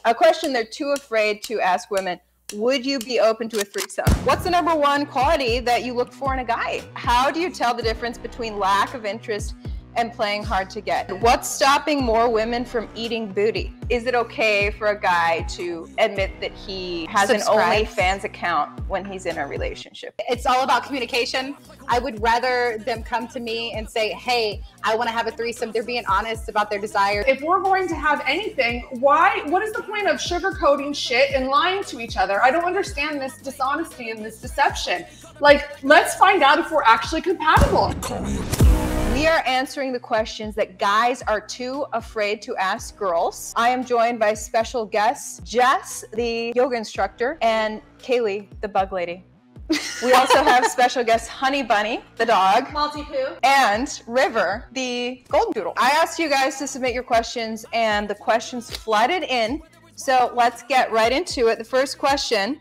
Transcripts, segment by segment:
A question they're too afraid to ask women. Would you be open to a threesome? What's the number one quality that you look for in a guy? How do you tell the difference between lack of interest and playing hard to get? What's stopping more women from eating booty? Is it okay for a guy to admit that he has an OnlyFans account when he's in a relationship? It's all about communication. I would rather them come to me and say, hey, I want to have a threesome. They're being honest about their desire. If we're going to have anything, what is the point of sugarcoating shit and lying to each other? I don't understand this dishonesty and this deception. Like, let's find out if we're actually compatible. We are answering the questions that guys are too afraid to ask girls. I am joined by special guests, Jess, the yoga instructor, and Kaylee, the bug lady. We also have special guest Honey Bunny, the dog, Maltipoo, and River, the golden doodle. I asked you guys to submit your questions, and the questions flooded in. So let's get right into it. The first question,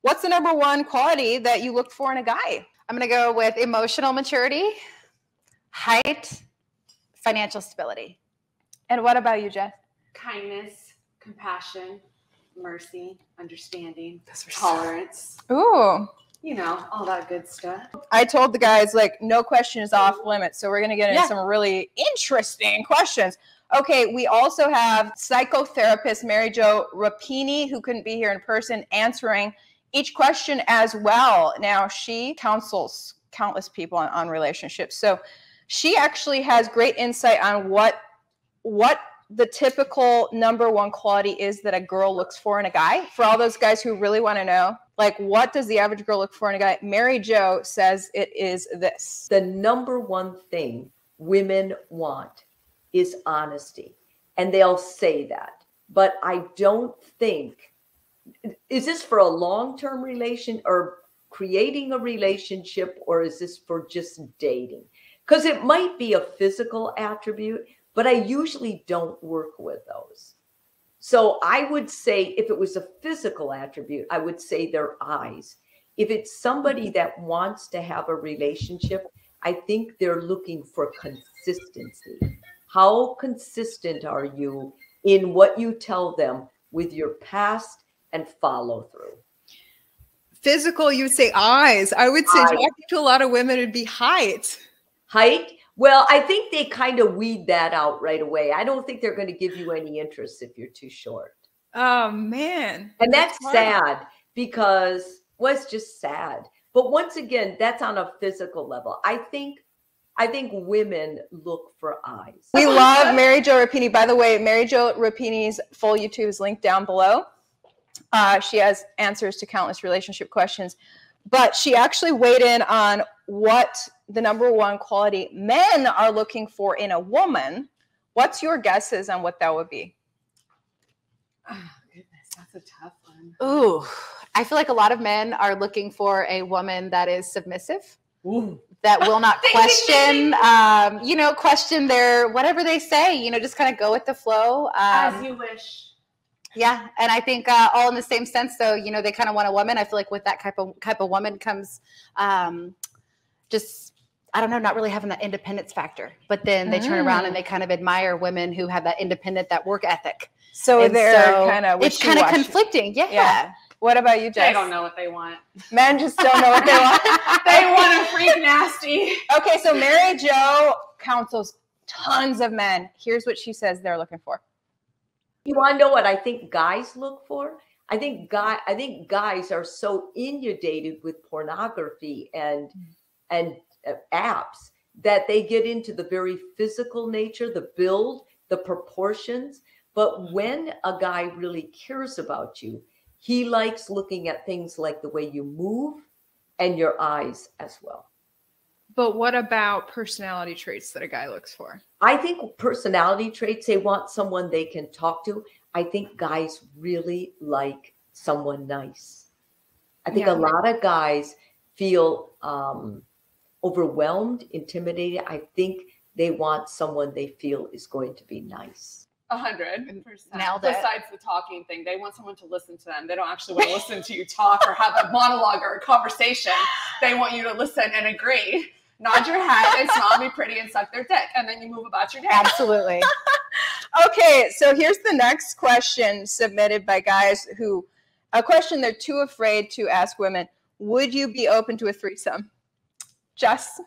what's the number one quality that you look for in a guy? I'm going to go with emotional maturity, height, financial stability. And what about you, Jess? Kindness, compassion, mercy, understanding, tolerance. Ooh. You know, all that good stuff. I told the guys, like, no question is off limits. So we're going to get into some really interesting questions. Okay, we also have psychotherapist Mary Jo Rapini, who couldn't be here in person, answering each question as well. Now, she counsels countless people on relationships. So she actually has great insight on what the typical number one quality is that a girl looks for in a guy. For all those guys who really want to know, like, what does the average girl look for in a guy? Mary Jo says it is this. The number one thing women want is honesty. And they'll say that. But I don't think, is this for a long-term relation or creating a relationship, or is this for just dating? Because it might be a physical attribute, but I usually don't work with those. So I would say if it was a physical attribute, I would say their eyes. If it's somebody that wants to have a relationship, I think they're looking for consistency. How consistent are you in what you tell them with your past and follow through? Physical, you would say eyes. I would say talking to a lot of women would be height. Height? Well, I think they kind of weed that out right away. I don't think they're going to give you any interest if you're too short. Oh, man. And that's sad because, well, it's just sad. But once again, that's on a physical level. I think women look for eyes. We love Mary Jo Rapini. By the way, Mary Jo Rapini's full YouTube is linked down below. She has answers to countless relationship questions. But she actually weighed in on what the number one quality men are looking for in a woman. What's your guesses on what that would be? Oh, goodness, that's a tough one. Ooh, I feel like a lot of men are looking for a woman that is submissive, that will not question, question their, whatever they say, just kind of go with the flow. As you wish. Yeah, and I think all in the same sense, though, they kind of want a woman. I feel like with that type of woman comes just, I don't know, not really having that independence factor. But then they turn around and they kind of admire women who have that independent, that work ethic. So they're kind of it's kind of conflicting. Yeah. What about you, Jess? They don't know what they want. Men just don't know what they want. They want a freak nasty. Okay, so Mary Jo counsels tons of men. Here's what she says they're looking for. You want to know what I think guys look for? I think guys are so inundated with pornography and apps that they get into the very physical nature, the build, the proportions. But when a guy really cares about you, he likes looking at things like the way you move and your eyes as well. But what about personality traits that a guy looks for? I think personality traits, they want someone they can talk to. I think guys really like someone nice. I think a lot of guys feel overwhelmed, intimidated. I think they want someone they feel is going to be nice. 100%. Nailed it. Besides the talking thing, they want someone to listen to them. They don't actually want to listen to you talk or have a monologue or a conversation. They want you to listen and agree. Nod your head and smile and be pretty and suck their dick. And then you move about your day. Absolutely. Okay, so here's the next question submitted by guys a question they're too afraid to ask women. Would you be open to a threesome? Jess?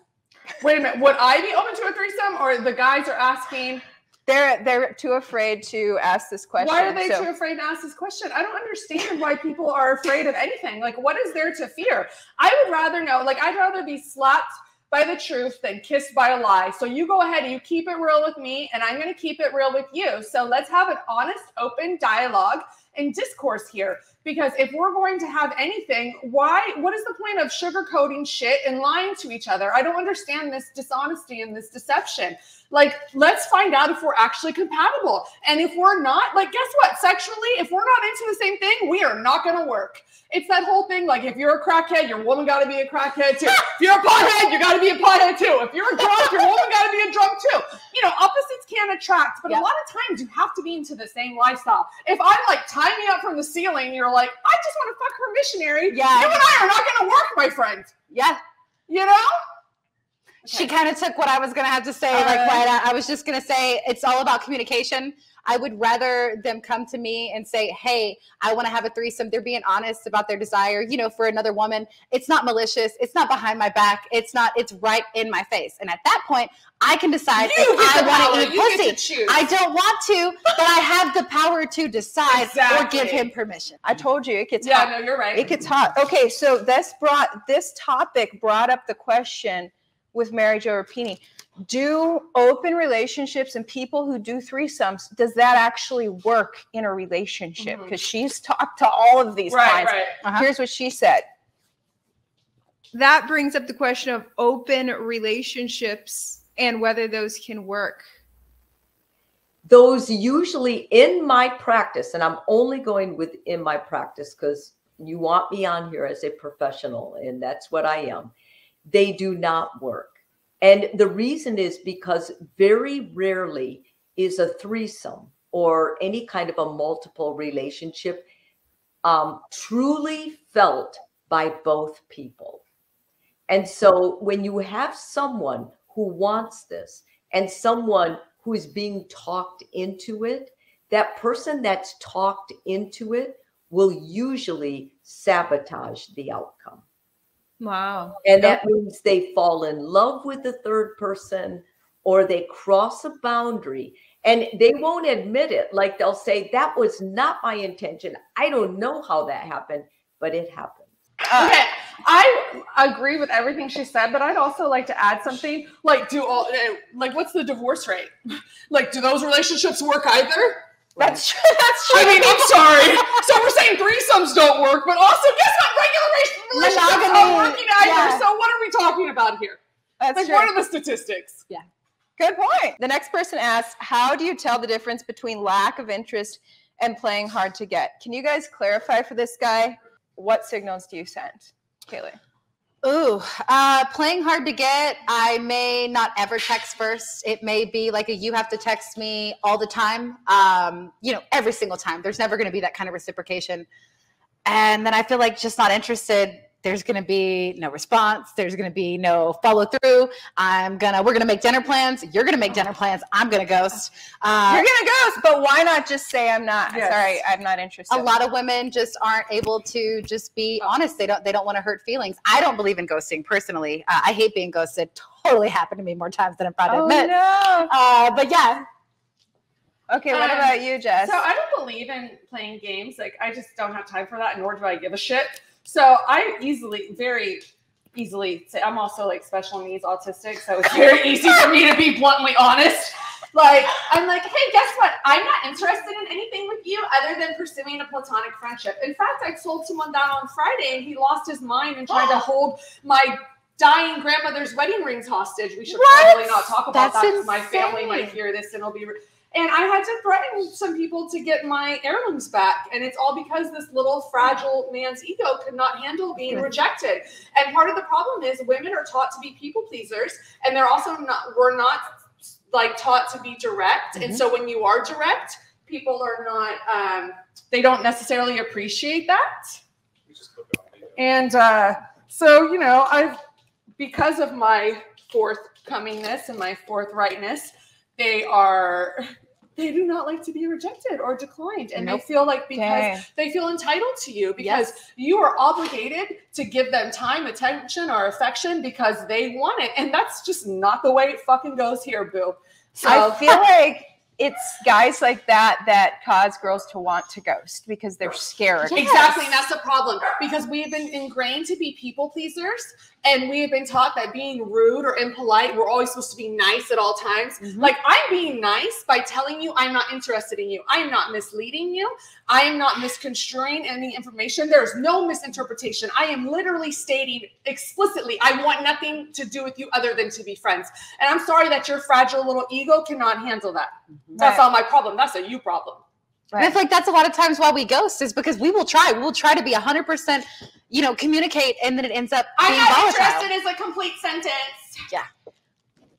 Wait a minute. Would I be open to a threesome, or the guys are asking? They're too afraid to ask this question. Why are they too afraid to ask this question? I don't understand why people are afraid of anything. Like, what is there to fear? I would rather know. Like, I'd rather be slapped by the truth than kissed by a lie. So you go ahead and you keep it real with me, and I'm going to keep it real with you. So let's have an honest, open dialogue and discourse here. Because if we're going to have anything, what is the point of sugarcoating shit and lying to each other? I don't understand this dishonesty and this deception. Like, let's find out if we're actually compatible. And if we're not, like, guess what? Sexually, if we're not into the same thing, we are not going to work. It's that whole thing, like, if you're a crackhead, your woman got to be a crackhead too. If you're a pothead, you got to be a pothead too. If you're a drunk, your woman got to be a drunk too. You know, opposites can attract, but a lot of times you have to be into the same lifestyle. If I'm like, tie me up from the ceiling, you're like, I just want to fuck her missionary. Yeah. You and I are not going to work, my friend. Yeah. You know? She kind of took what I was going to have to say. I was just going to say, it's all about communication. I would rather them come to me and say, hey, I want to have a threesome. They're being honest about their desire, you know, for another woman. It's not malicious. It's not behind my back. It's right in my face. And at that point, I can decide if I want to eat pussy. I don't want to, but I have the power to decide or give him permission. I told you it gets hot. Yeah, no, you're right. It gets hot. Okay, so this topic brought up the question with Mary Jo Rapini. Do open relationships and people who do threesomes, does that actually work in a relationship? Because she's talked to all of these clients. Here's what she said. That brings up the question of open relationships and whether those can work. Those usually in my practice, and I'm only going with in my practice because you want me on here as a professional, and that's what I am. They do not work. And the reason is because very rarely is a threesome or any kind of a multiple relationship truly felt by both people. And so when you have someone who wants this and someone who is being talked into it, that person that's talked into it will usually sabotage the outcome. Wow. And that means they fall in love with the third person or they cross a boundary and they won't admit it. Like they'll say, that was not my intention. I don't know how that happened, but it happened. Okay, I agree with everything she said, but I'd also like to add something. Like, what's the divorce rate? Like, do those relationships work either? That's true. That's true. I mean, I'm sorry. So we're saying threesomes don't work, but also guess what? Regular relationships aren't working either. Yeah. So what are we talking about here? That's true. What are the statistics? Yeah. Good point. The next person asks, how do you tell the difference between lack of interest and playing hard to get? Can you guys clarify for this guy? What signals do you send? Kaylee. Ooh, playing hard to get. I may not ever text first. It may be like you have to text me all the time, every single time. There's never going to be that kind of reciprocation. And then I feel like just not interested. There's going to be no response. There's going to be no follow through. We're going to make dinner plans. You're going to make dinner plans. I'm going to ghost. You're going to ghost, but why not just say I'm not? Yes. Sorry, I'm not interested. A lot of women just aren't able to just be honest. They don't want to hurt feelings. I don't believe in ghosting personally. I hate being ghosted. Totally happened to me more times than I'm proud to admit. No. But yeah. Okay, what about you, Jess? So I don't believe in playing games. Like, I just don't have time for that, nor do I give a shit. So I very easily say I'm also like special needs autistic. So it's very easy for me to be bluntly honest. Like, I'm like, hey, guess what? I'm not interested in anything with you other than pursuing a platonic friendship. In fact, I sold someone down on Friday and he lost his mind and tried to hold my dying grandmother's wedding rings hostage. We should probably not talk about that because my family might hear this and it'll be... And I had to threaten some people to get my heirlooms back. And it's all because this little fragile man's ego could not handle being rejected. And part of the problem is women are taught to be people pleasers. And we're not like taught to be direct. Mm-hmm. And so when you are direct, people are not, they don't necessarily appreciate that. And so, because of my forthcomingness and my forthrightness, they they do not like to be rejected or declined. And they feel like because they feel entitled to you because you are obligated to give them time, attention, or affection because they want it. And that's just not the way it fucking goes here, boo. So I feel like it's guys like that cause girls to want to ghost because they're scared. Yes. Exactly. And that's the problem because we've been ingrained to be people pleasers and we have been taught that being rude or impolite, we're always supposed to be nice at all times. Like I'm being nice by telling you I'm not interested in you. I am not misleading you. I am not misconstruing any information. There's no misinterpretation. I am literally stating explicitly, I want nothing to do with you other than to be friends. And I'm sorry that your fragile little ego cannot handle that. That's not my problem. That's a you problem. Right. And I feel like that's a lot of times why we ghost is because we will try to be 100%, communicate, and then it ends up being I'm not volatile. interested is a complete sentence. Yeah.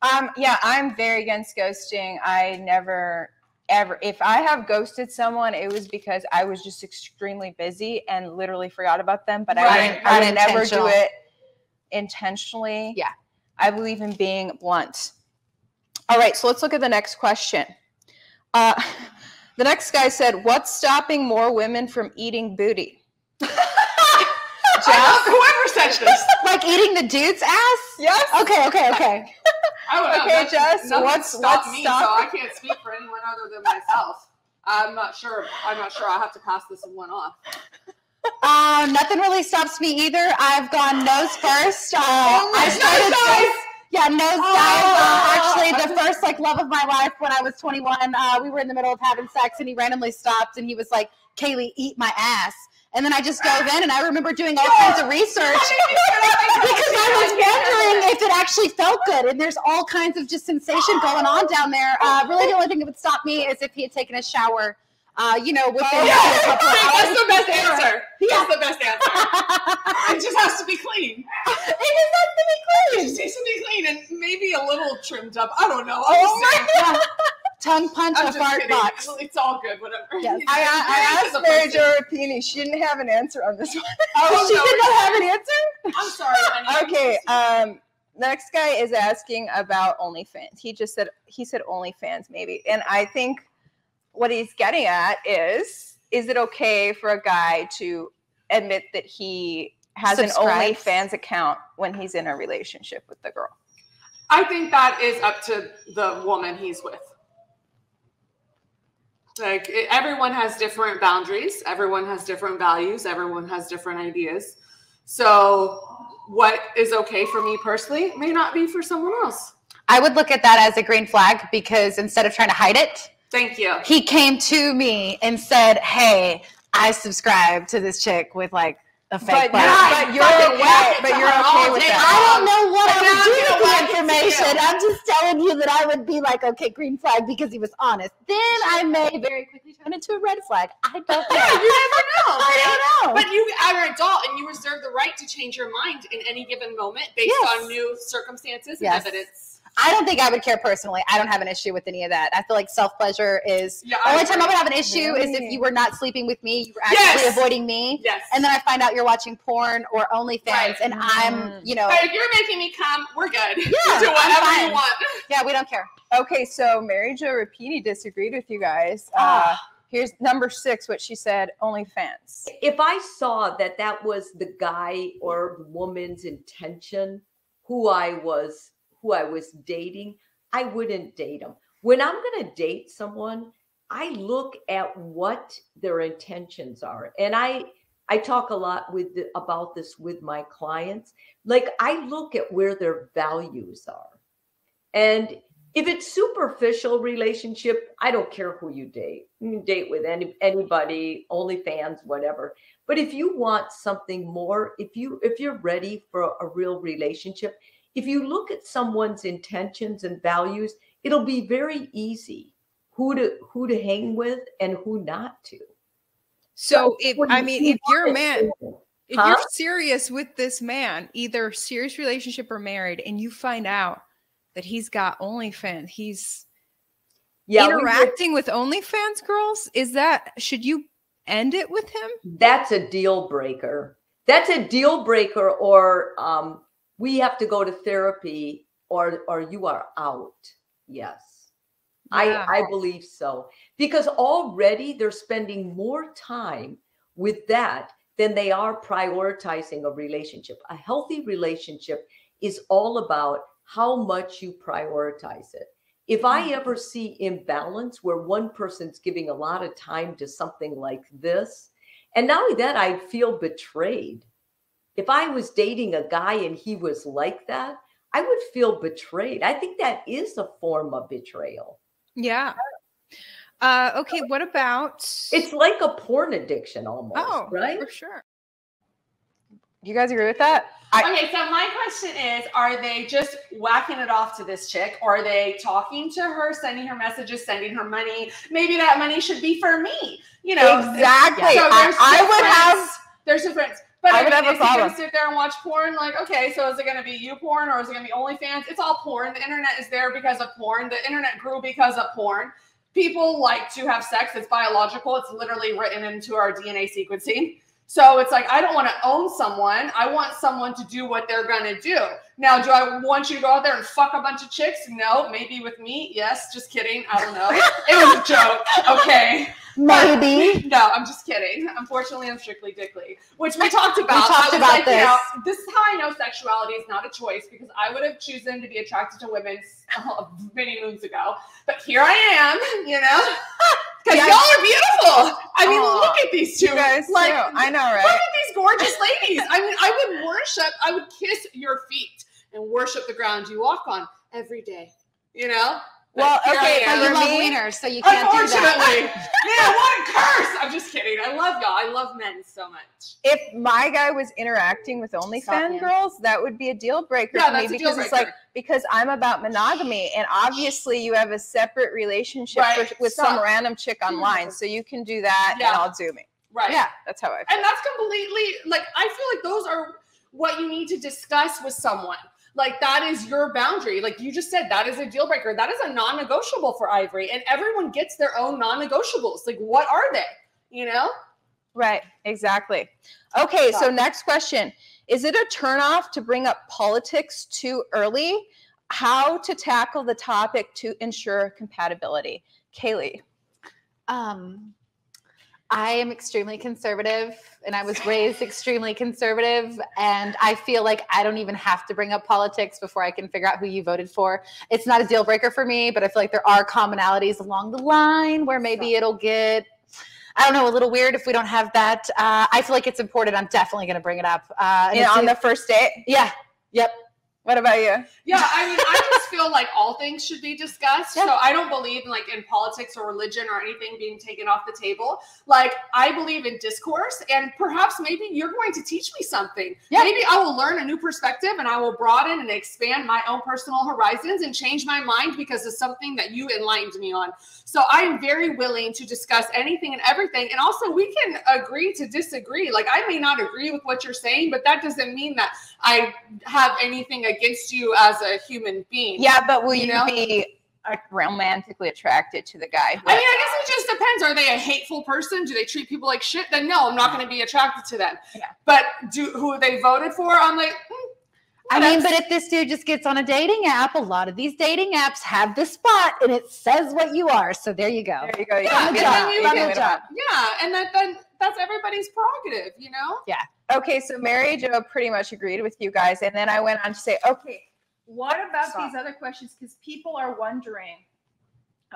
I'm very against ghosting. I never, ever, if I have ghosted someone, it was because I was just extremely busy and literally forgot about them, but I would never do it intentionally. Yeah. I believe in being blunt. All right, so let's look at the next question. The next guy said, what's stopping more women from eating booty? Jeff, whoever said this. Like eating the dude's ass? Yes. Okay. I don't know. Okay, Jess, what's stopping me? So I can't speak for anyone other than myself. I'm not sure. I have to pass this one off. Nothing really stops me either. I've gone nose first. Yeah, nose dive. Actually, the first love of my life when I was 21, we were in the middle of having sex and he randomly stopped and he was like, Kaylee, eat my ass. And then I just dove in and I remember doing all kinds of research because I was wondering if it actually felt good. And there's all kinds of just sensation going on down there. Really, the only thing that would stop me is if he had taken a shower. Within a couple of hours. That's the best answer. That's the best answer. It just has to be clean. It just needs to be clean and maybe a little trimmed up. I don't know. Tongue punch a fart box. It's all good, whatever. Yes. I asked Mary Jo Rapini. She didn't have an answer on this one. She did not have an answer? I'm sorry, honey. Okay. Next guy is asking about OnlyFans. He said OnlyFans maybe. And I think what he's getting at is it okay for a guy to admit that he has an OnlyFans account when he's in a relationship with the girl? I think that is up to the woman he's with. Everyone has different boundaries. Everyone has different values. Everyone has different ideas. So what is okay for me personally may not be for someone else. I would look at that as a green flag because instead of trying to hide it, thank you. He came to me and said, hey, I subscribe to this chick with a fake butt. But you're okay with that. I don't know what I would do with the information. I'm just telling you that I would be like, okay, green flag because he was honest. Then I may very quickly turn into a red flag. I don't know. Yeah, you never know. I don't know. But you are an adult and you reserve the right to change your mind in any given moment based on new circumstances and evidence. I don't think I would care personally. I don't have an issue with any of that. I feel like self-pleasure is the only time I would have an issue is if you were not sleeping with me, you were actually avoiding me. Yes. And then I find out you're watching porn or OnlyFans and I'm, But if you're making me come, we're good. Yeah, do whatever you want. Yeah, we don't care. Okay, so Mary Jo Rapini disagreed with you guys. Here's number 6, what she said, OnlyFans. If I saw that was the guy or the woman's intention, who I was dating, I wouldn't date them. When I'm going to date someone, I look at what their intentions are. And I talk a lot about this with my clients. I look at where their values are. And if it's superficial relationship, I don't care who you date. You can date with anybody, OnlyFans, whatever. But if you want something more, if you're ready for a real relationship, if you look at someone's intentions and values, it'll be very easy who to hang with and who not to. So if you're a man, if you're serious with this man, either serious relationship or married, and you find out that he's got OnlyFans, he's interacting with OnlyFans girls, should you end it with him? That's a deal breaker. Or we have to go to therapy or you are out. Yes. I believe so, because already they're spending more time with that than they are prioritizing a relationship. A healthy relationship is all about how much you prioritize it. If I ever see imbalance where one person's giving a lot of time to something like this, and not only that, I feel betrayed. If I was dating a guy and he was like that, I would feel betrayed. I think that is a form of betrayal. Yeah. Okay, what about... It's like a porn addiction almost, right? For sure. You guys agree with that? Okay, so my question is, are they just whacking it off to this chick? Or are they talking to her, sending her messages, sending her money? Maybe that money should be for me. You know, exactly. So there's difference. But I would have a problem. Is he going to sit there and watch porn? Like, okay, so is it going to be you porn or is it going to be OnlyFans? It's all porn. The internet is there because of porn. The internet grew because of porn. People like to have sex. It's biological. It's literally written into our DNA sequencing. So it's like, I don't want to own someone. I want someone to do what they're going to do. Now, do I want you to go out there and fuck a bunch of chicks? No. Maybe with me? Yes. Just kidding. I don't know. It was a joke. Okay. Maybe. No, I'm just kidding. Unfortunately, I'm strictly dickly, which we talked about. We talked about this. You know, this is how I know sexuality is not a choice, because I would have chosen to be attracted to women many moons ago. But here I am, you know, because y'all are beautiful. I mean, look at these two. You guys like, too. I know, right? Look at these gorgeous ladies. I mean, I would kiss your feet and worship the ground you walk on every day, you know? Well, okay, but you love wieners, so you can't do that. Unfortunately. Man, what a curse. I'm just kidding. I love y'all. I love men so much. If my guy was interacting with OnlyFans girls, that would be a deal breaker for me, because it's like, because I'm about monogamy, and obviously you have a separate relationship with some random chick online, so you can do that and I'll do me. Right. Yeah, that's how I feel. And that's completely, like, I feel like those are what you need to discuss with someone. Like, that is your boundary. Like you just said, that is a deal breaker. That is a non-negotiable for Ivory. And everyone gets their own non-negotiables. Like, what are they? You know? Right. Exactly. Okay. So next question. Is it a turnoff to bring up politics too early? How to tackle the topic to ensure compatibility? Kaylee. I am extremely conservative, and I was raised extremely conservative, and I feel like I don't even have to bring up politics before I can figure out who you voted for. It's not a deal breaker for me, but I feel like there are commonalities along the line where maybe it'll get, I don't know, a little weird if we don't have that. I feel like it's important. I'm definitely going to bring it up. On the first date? Yeah. Yep. What about you? Yeah, I mean, I just feel like all things should be discussed. Yeah. So I don't believe in politics or religion or anything being taken off the table. Like, I believe in discourse, and perhaps maybe you're going to teach me something. Yeah. Maybe I will learn a new perspective, and I will broaden and expand my own personal horizons and change my mind because of something that you enlightened me on. So I am very willing to discuss anything and everything. And also, we can agree to disagree. Like, I may not agree with what you're saying, but that doesn't mean that I have anything against you as a human being. Yeah, but will you be romantically attracted to the guy? I mean, I guess it just depends. Are they a hateful person? Do they treat people like shit? Then no, I'm not going to be attracted to them. Yeah. But who they voted for, I'm like, I mean, but if this dude just gets on a dating app, a lot of these dating apps have the spot and it says what you are. So there you go. There you go. Yeah, and then that's everybody's prerogative, you know? Yeah. Okay, so Mary Jo pretty much agreed with you guys. And then I went on to say, okay, what about these other questions? Because people are wondering,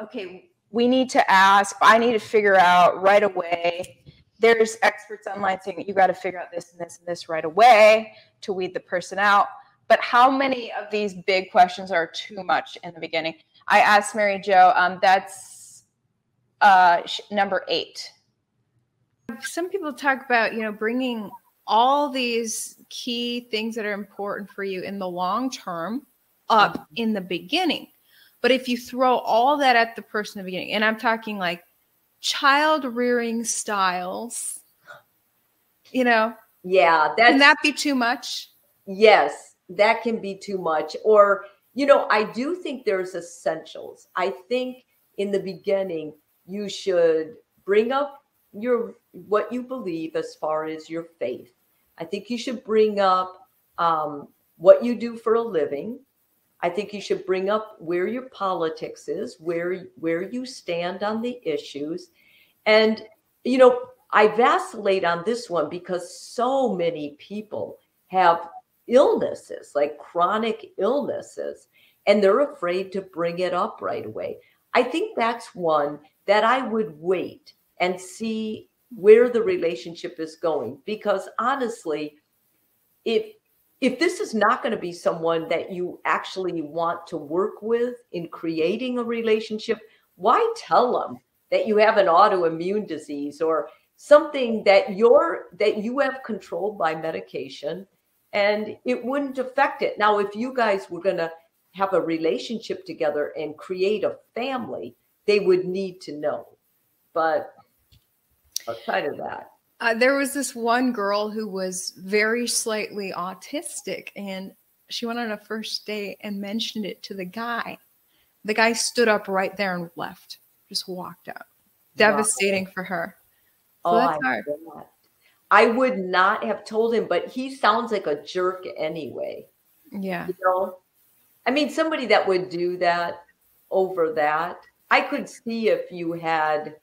okay, we need to ask, I need to figure out right away. There's experts online saying you got to figure out this and this and this right away to weed the person out. But how many of these big questions are too much in the beginning? I asked Mary Jo, that's number 8. Some people talk about, bringing all these key things that are important for you in the long term up in the beginning. But if you throw all that at the person in the beginning, and I'm talking like child rearing styles, Yeah. Can that be too much? Yes, that can be too much. Or, I do think there's essentials. I think in the beginning, you should bring up what you believe as far as your faith. I think you should bring up what you do for a living. I think you should bring up where your politics is, where you stand on the issues. And, you know, I vacillate on this one because so many people have illnesses, like chronic illnesses, and they're afraid to bring it up right away. I think that's one that I would wait and see where the relationship is going. Because honestly, if this is not going to be someone that you actually want to work with in creating a relationship, why tell them that you have an autoimmune disease or something that you have controlled by medication, and it wouldn't affect it? Now, if you guys were going to have a relationship together and create a family, they would need to know. But outside of that, there was this one girl who was very slightly autistic, and she went on a first date and mentioned it to the guy. The guy stood up right there and left, just walked out. Devastating for her. So that's hard. I would not have told him, but he sounds like a jerk anyway. Yeah. You know? I mean, somebody that would do that over that, I could see if you had,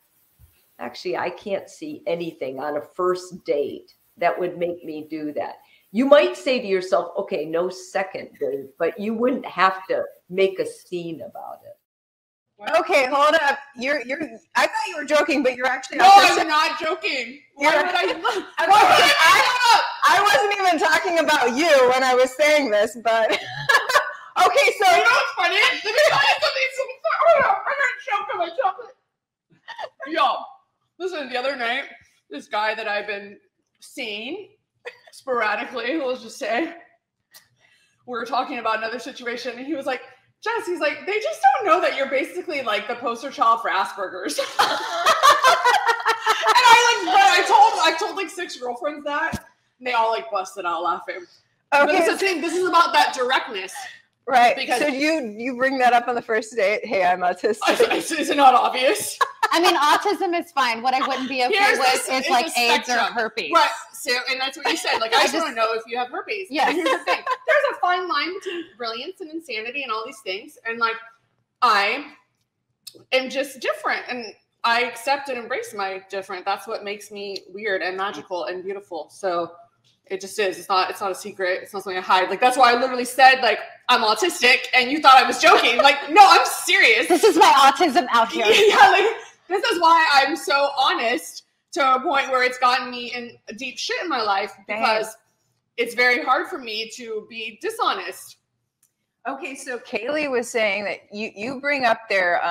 actually, I can't see anything on a first date that would make me do that. You might say to yourself, okay, no second date, but you wouldn't have to make a scene about it. Okay, hold up. You're I thought you were joking, but you're actually No, I'm not joking. Why would I wasn't even talking about you when I was saying this, but okay, so you know what's funny? Let me tell you something. I'm gonna choke on my chocolate. Yo, listen, the other night, this guy that I've been seeing sporadically, let's just say, we were talking about another situation, and he was like, Jess, he's like, they just don't know that you're basically like the poster child for Asperger's. And I told like 6 girlfriends that, and they all like busted out laughing. Okay. But this is the thing. This is about that directness. Right. Because so you bring that up on the first date. Hey, I'm autistic. Is it not obvious? I mean, autism is fine. What I wouldn't be okay with is like AIDS or herpes. Right. So, and that's what you said. Like, I just want to know if you have herpes. Yeah. And here's the thing. There's a fine line between brilliance and insanity and all these things. And like, I am just different. And I accept and embrace my different. That's what makes me weird and magical and beautiful. So it just is. It's not a secret. It's not something I hide. Like, that's why I literally said, like, I'm autistic, and you thought I was joking. Like, no, I'm serious. This is my autism out here. Yeah, like, this is why I'm so honest to a point where it's gotten me in deep shit in my life, because it's very hard for me to be dishonest. Okay, so Kaylee was saying that you bring up their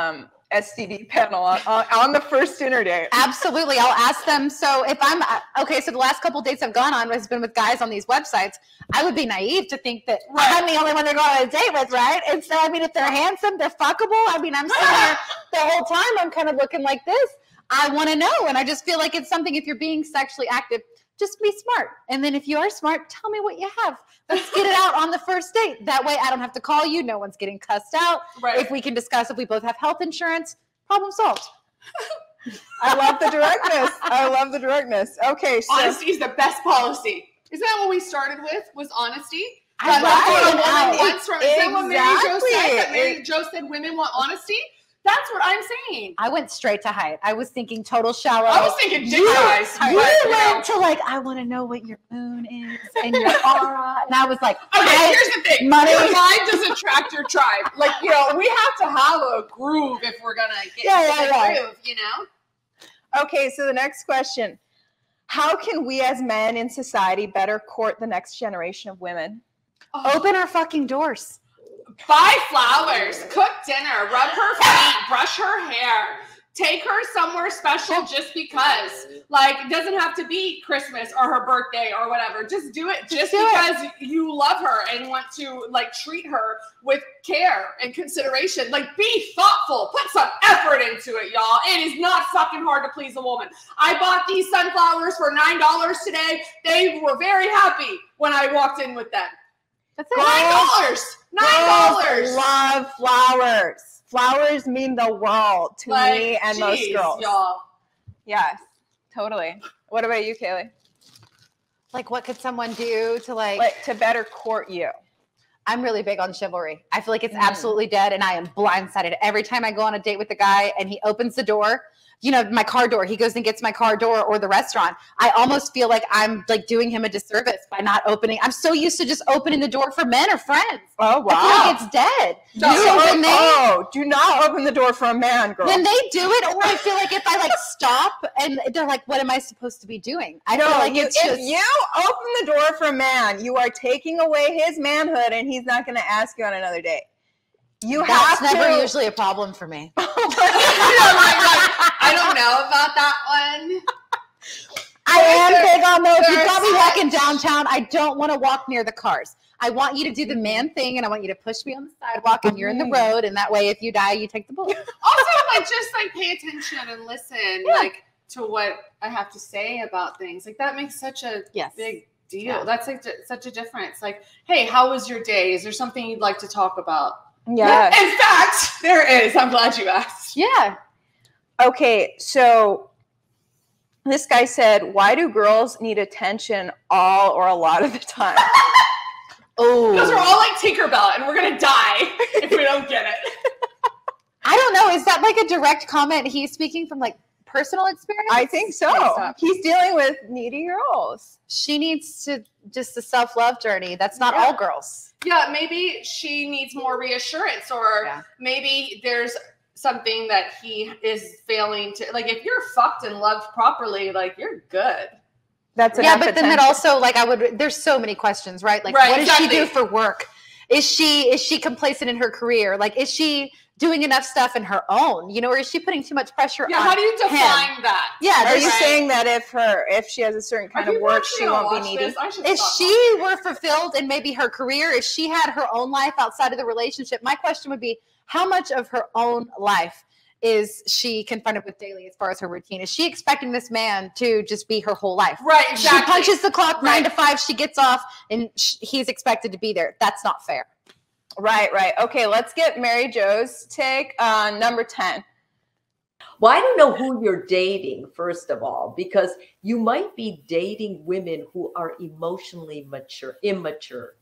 STD panel on the first dinner date. Absolutely. I'll ask them. So if I'm okay, so the last couple of dates I've gone on has been with guys on these websites. I would be naive to think that I'm the only one they're going on a date with, right? And so, I mean, if they're handsome, they're fuckable. I mean, I'm sitting here the whole time. I'm kind of looking like this. I want to know. And I just feel like it's something, if you're being sexually active, just be smart. And then if you are smart, tell me what you have. Let's get it out on the first date. That way I don't have to call you. No one's getting cussed out. Right. If we can discuss if we both have health insurance, problem solved. I love the directness. I love the directness. Okay. So honesty is the best policy. Isn't that what we started with? Was honesty? Isn't that what Mary Jo said? That Mary Jo said women want honesty? That's what I'm saying. I went straight to height. I was thinking total shallow. I was thinking dick size. You went to like, I want to know what your moon is and your aura. And I was like, okay, here's the thing. Money. Your mind does attract your tribe. Like, you know, we have to have a groove if we're going to get the groove, you know? Okay, so the next question. How can we as men in society better court the next generation of women? Open our fucking doors. Buy flowers, cook dinner, rub her feet, brush her hair, take her somewhere special just because. Like, it doesn't have to be Christmas or her birthday or whatever. Just do it just because you love her and want to, like, treat her with care and consideration. Like, be thoughtful. Put some effort into it, y'all. It is not fucking hard to please a woman. I bought these sunflowers for $9 today. They were very happy when I walked in with them. That's it. $9. $9. Love flowers. Flowers mean the world to me and most girls. Y'all. Yes, totally. What about you, Kaylee? Like, what could someone do to like to better court you? I'm really big on chivalry. I feel like it's absolutely dead, and I am blindsided every time I go on a date with a guy and he opens the door, you know, my car door. He goes and gets my car door or the restaurant. I almost feel like I'm like doing him a disservice by not opening. I'm so used to just opening the door for men or friends. Oh, wow. I feel like it's dead. Do not open the door for a man, girl. When they do it, or I feel like if I like stop and they're like, what am I supposed to be doing? I feel like if you open the door for a man, you are taking away his manhood and he's not going to ask you on another date. That's never usually a problem for me. I don't know about that one. I am big on those. You've got me walking downtown. I don't want to walk near the cars. I want you to do the man thing, and I want you to push me on the sidewalk, and you're in the road, and that way, if you die, you take the bullet. Also, like, just like pay attention and listen, like, to what I have to say about things. Like, that makes such a big deal. Yeah. That's like such a difference. Like, hey, how was your day? Is there something you'd like to talk about? Yeah. In fact, there is. I'm glad you asked. Yeah. Okay, so this guy said, why do girls need attention all or a lot of the time? Oh, because we're all like Tinkerbell and we're going to die if we don't get it. I don't know. Is that like a direct comment? He's speaking from like personal experience? I think so. He's dealing with needy girls. She needs to just a self-love journey. That's not all girls. Yeah, maybe she needs more reassurance, or maybe there's something that he is failing to, like, if you're fucked and loved properly, like, you're good. That's but then that also, like, there's so many questions, right? Like, what does she do for work? Is she complacent in her career? Like, is she doing enough stuff in her own, you know, or is she putting too much pressure on how do you define that? Yeah. Are you saying that if she has a certain kind of work, she won't be needy? If she were fulfilled in maybe her career, if she had her own life outside of the relationship, my question would be, how much of her own life is she confronted with daily as far as her routine? Is she expecting this man to just be her whole life? Right, exactly. She punches the clock 9 to 5, she gets off, and he's expected to be there. That's not fair. Right. Okay, let's get Mary Jo's take on number 10. Well, I don't know who you're dating, first of all, because you might be dating women who are emotionally immature.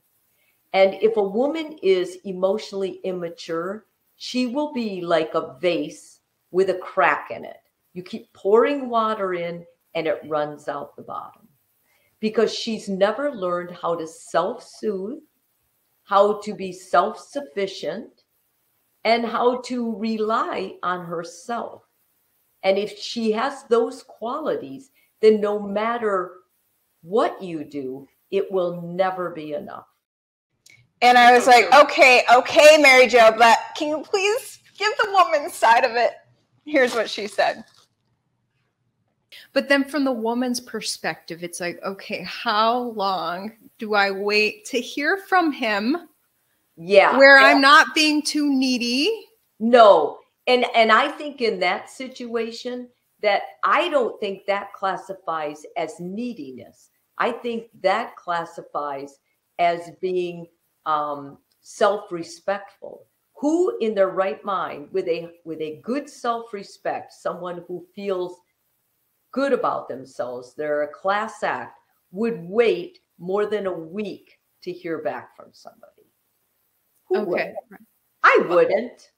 And if a woman is emotionally immature, she will be like a vase with a crack in it. You keep pouring water in and it runs out the bottom because she's never learned how to self-soothe, how to be self-sufficient, and how to rely on herself. And if she has those qualities, then no matter what you do, it will never be enough. And I was like, okay, Mary Jo, but can you please give the woman's side of it? Here's what she said. But then from the woman's perspective, it's like, okay, how long do I wait to hear from him? Yeah. Where I'm not being too needy? No. And I think in that situation that I don't think that classifies as neediness. I think that classifies as being self-respectful. Who in their right mind with a good self-respect, someone who feels good about themselves, they're a class act, would wait more than a week to hear back from somebody? Who would? I wouldn't.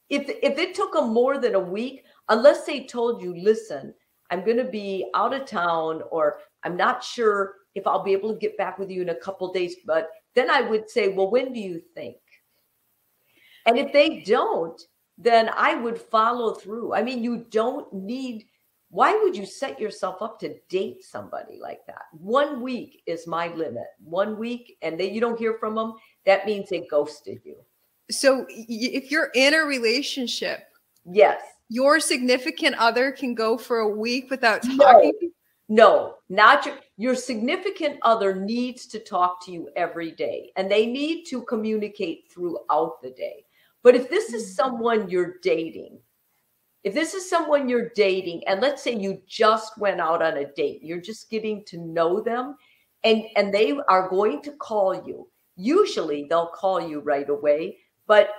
If it took them more than a week, unless they told you, listen, I'm going to be out of town, or I'm not sure if I'll be able to get back with you in a couple of days, but then I would say, well, when do you think? And if they don't, then I would follow through. I mean, you don't need, why would you set yourself up to date somebody like that? 1 week is my limit. 1 week, and then you don't hear from them, that means they ghosted you. So if you're in a relationship, yes, your significant other can go for a week without talking? No, not your significant other needs to talk to you every day, and they need to communicate throughout the day. But if this is someone you're dating, and let's say you just went out on a date, you're just getting to know them, and they are going to call you. Usually they'll call you right away, but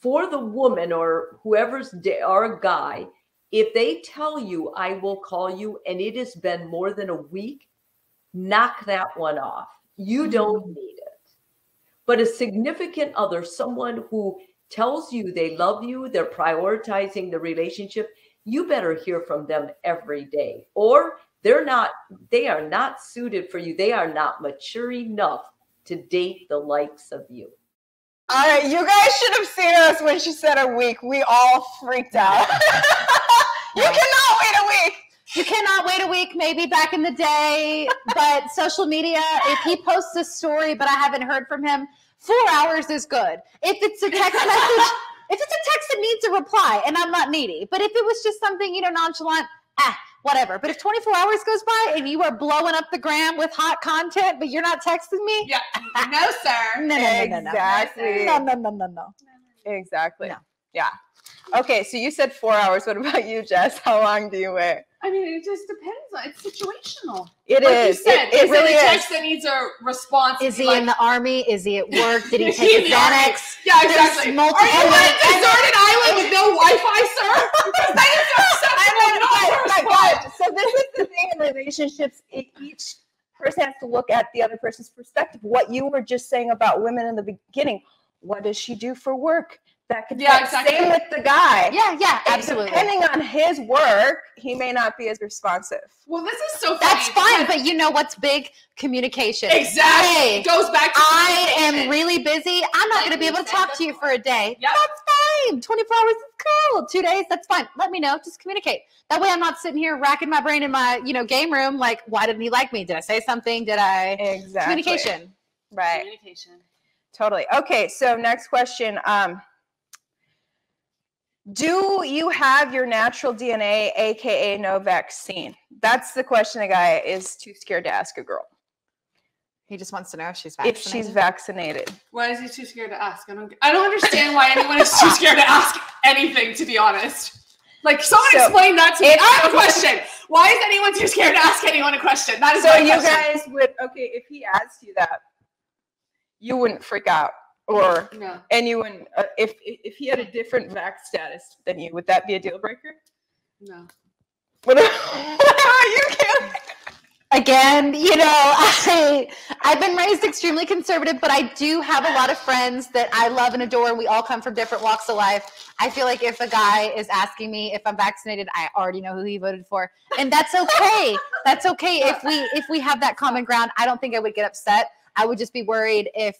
for the woman or whoever's or a guy, if they tell you, I will call you, and it has been more than a week, knock that one off. You don't need it. But a significant other, someone who tells you they love you, they're prioritizing the relationship, you better hear from them every day. Or they are not suited for you. They are not mature enough to date the likes of you. All right, you guys should have seen us when she said a week. We all freaked out. You cannot wait a week. You cannot wait a week, maybe back in the day, but social media, if he posts a story but I haven't heard from him, 4 hours is good. If it's a text message, if it's a text that needs a reply, and I'm not needy, but if it was just something, nonchalant, whatever. But if 24 hours goes by and you are blowing up the gram with hot content, but you're not texting me? Yeah. No, sir. No. Exactly. No. Exactly. No. Yeah. Okay, so you said 4 hours. What about you, Jess? How long do you wait? I mean, it just depends. It's situational. It is. You said, it really is. is. A text that needs a response. Is he in the army? Is he at work? Did he take his Xanax? Yeah, exactly. There's multiple. Are you on a deserted island with no Wi-Fi, sir? Because that is my God. So this is the thing in relationships. Each person has to look at the other person's perspective. What you were just saying about women in the beginning. What does she do for work? That could exactly. Same with the guy. Yeah, absolutely. Depending on his work, he may not be as responsive. Well, this is so funny. That's fine, but you know what's big? Communication. Exactly. Hey, it goes back to I am really busy. I'm not going to be able to talk to you for a day. Yep. That's fine. 24 hours is cool. 2 days, that's fine. Let me know. Just communicate. That way I'm not sitting here racking my brain in my, game room like, why didn't he like me? Did I say something? Did I? Exactly. Communication. Right. Communication. Totally. Okay, so next question. Do you have your natural DNA, aka no vaccine? That's the question a guy is too scared to ask a girl. He just wants to know if she's vaccinated. If she's vaccinated. Why is he too scared to ask? I don't understand why anyone is too scared to ask anything, to be honest. Like, someone explain that to me. I have a question. Why is anyone too scared to ask anyone a question? That is so my you question. guys would, okay, if he asked you that, you wouldn't freak out. Or no. And you wouldn't if he had a different vax status than you, would that be a deal breaker? No. What are you kidding? Again, I've been raised extremely conservative, but I do have a lot of friends that I love and adore, and we all come from different walks of life. I feel like if a guy is asking me if I'm vaccinated, I already know who he voted for, and that's okay. That's okay if we have that common ground. I don't think I would get upset. I would just be worried if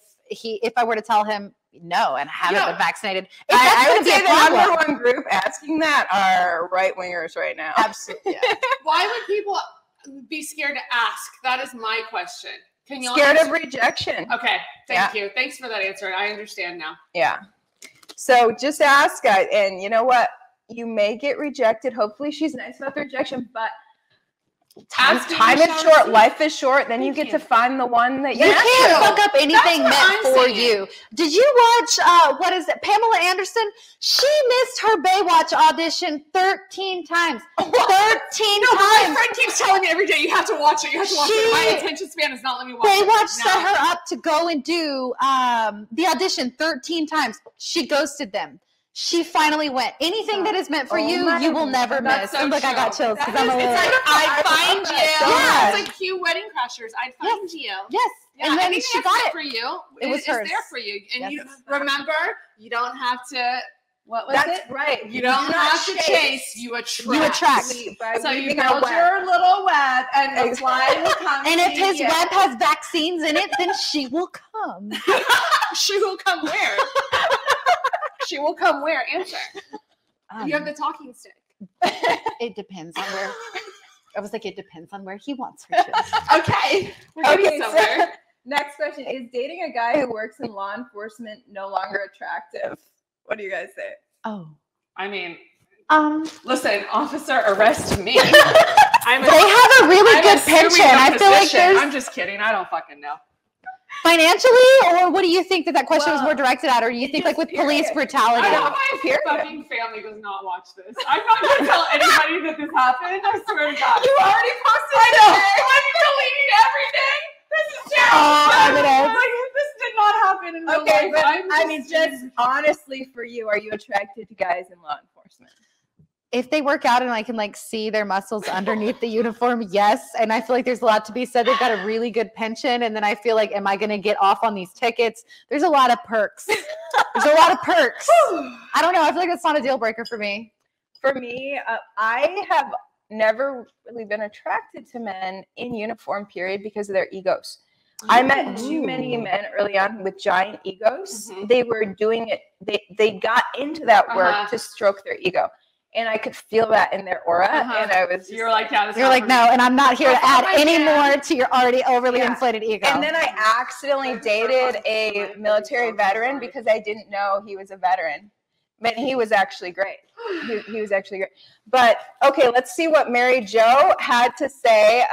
I were to tell him no and haven't been vaccinated. I would say the number one group asking that are right wingers right now. Absolutely. Yeah. Why would people be scared to ask? That is my question. Can you scared of rejection? Okay, thank you. Thanks for that answer. I understand now. Yeah. So just ask, guys, and you know what? You may get rejected. Hopefully, she's nice about the rejection, but time is short, life is short. Then you get to find the one that you can't fuck up anything meant for you. Did you watch what is it, Pamela Anderson? She missed her Baywatch audition 13 times. 13 times. My friend keeps telling me every day, you have to watch it. You have to watch it. My attention span is not letting me watch it. Baywatch set her up to go and do the audition 13 times. She ghosted them. She finally went. Anything that is meant for you, you will never miss. So look, I got chills because I'm a little. It's like, I'd find you. Yeah. It's like cute Wedding Crashers. I'd find you. Yes. Yeah, and then anything she got it for you. It was hers. It's there for you. And Yes. you remember, you don't have to. What was That's it? right. You don't have to chase. You attract. You attract. So you build your little web, and the fly will come. And if his web has vaccines in it, then she will come. She will come where? She will come where? Answer. You have the talking stick. It depends on where. I was like, it depends on where he wants her to. Okay. We're getting somewhere. So, next question. Is dating a guy who works in law enforcement no longer attractive? What do you guys say? Oh. I mean, listen, officer, arrest me. They have a really good pension. I feel like there's. I'm just kidding. I don't fucking know. Financially, or what do you think that question was more directed at? Or do you think like with police brutality? I know my fucking family does not watch this. I'm not going to tell anybody that this happened. I swear to God. You already posted I know. it. I'm deleting everything. This is terrible. Like, this did not happen in real life. But just honestly for you, are you attracted to guys in law enforcement? if they work out and I can like see their muscles underneath the uniform, yes. And I feel like there's a lot to be said. They've got a really good pension. And then I feel like, am I going to get off on these tickets? There's a lot of perks. There's a lot of perks. I don't know. I feel like that's not a deal breaker for me. For me, I have never really been attracted to men in uniform, period, because of their egos. I met too many men early on with giant egos. They were doing it. They got into that work to stroke their ego. And I could feel that in their aura. And I was You're like, yeah, you're like, no, and I'm not here to add any more to your already overly inflated ego. And then I accidentally dated a military veteran because I didn't know he was a veteran. But he was actually great. He was actually great. But okay, let's see what Mary Jo had to say,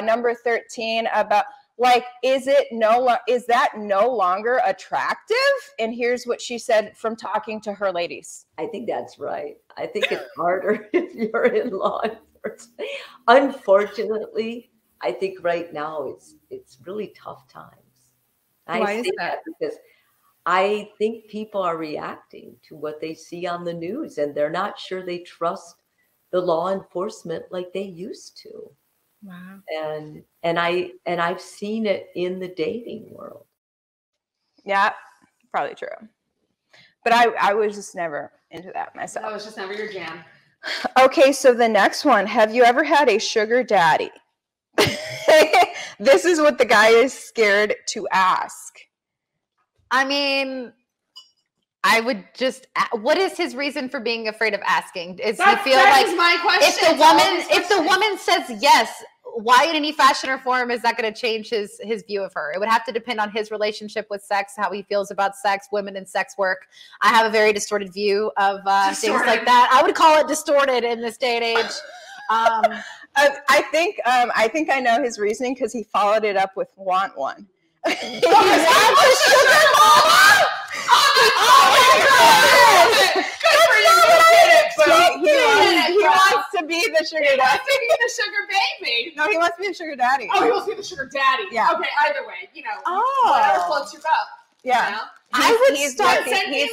number 13, about like, is that no longer attractive? And here's what she said from talking to her ladies. I think that's right. I think it's harder if you're in law enforcement. Unfortunately, I think right now it's really tough times. I say that because I think people are reacting to what they see on the news, and they're not sure they trust the law enforcement like they used to. Wow. And I've seen it in the dating world. Yeah, probably true. But I was just never into that myself. That was just never your jam. Okay, so the next one. Have you ever had a sugar daddy? This is what the guy is scared to ask. I mean, I would just. What is his reason for being afraid of asking? Is he feel like my question. If the woman says yes, why in any fashion or form is that going to change his view of her? It would have to depend on his relationship with sex, how he feels about sex, women, and sex work. I have a very distorted view of things like that. I would call it distorted in this day and age. I think I know his reasoning because he followed it up with want one. He wants a sugar mama. He wants to be the sugar daddy. He wants to be the sugar baby. No, he wants to be the sugar daddy. Oh, he wants to be the sugar daddy. Yeah. Okay, either way, whatever floats your boat. Yeah. You know? He's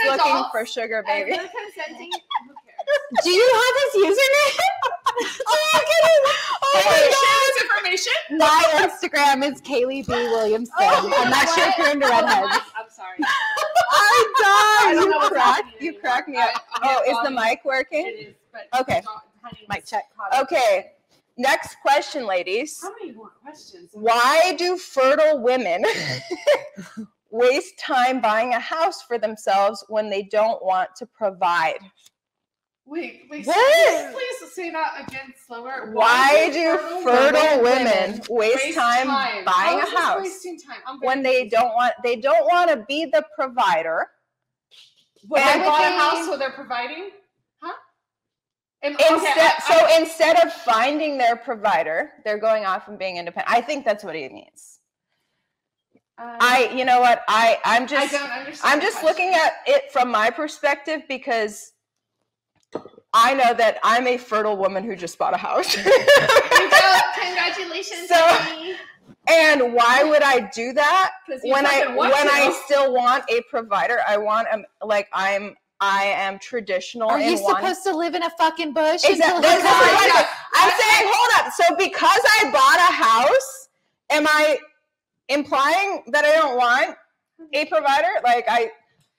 looking for sugar baby. Consenting. Do you have his username? This information. My Instagram is Kaylee B. Williamson. I'm not sure if you're into redheads. I'm sorry. I died. You crack me up. Is the mic working? It is. But Okay. Mic check. Okay. Next question, ladies. How many more questions? Why do fertile women waste time buying a house for themselves when they don't want to provide? Wait, please say that again slower. Why do fertile women waste time buying a house wasting time? when they don't want to be the provider? When they bought a house, so they're providing? Huh? Instead of finding their provider, they're going off and being independent. I think that's what he means. You know what? I'm just looking at it from my perspective because I know that I'm a fertile woman who just bought a house. Congratulations. And why would I do that when I still want a provider? I am traditional. Are you supposed to live in a fucking bush? Exactly. I'm saying, hold up. So because I bought a house, am I implying that I don't want a provider?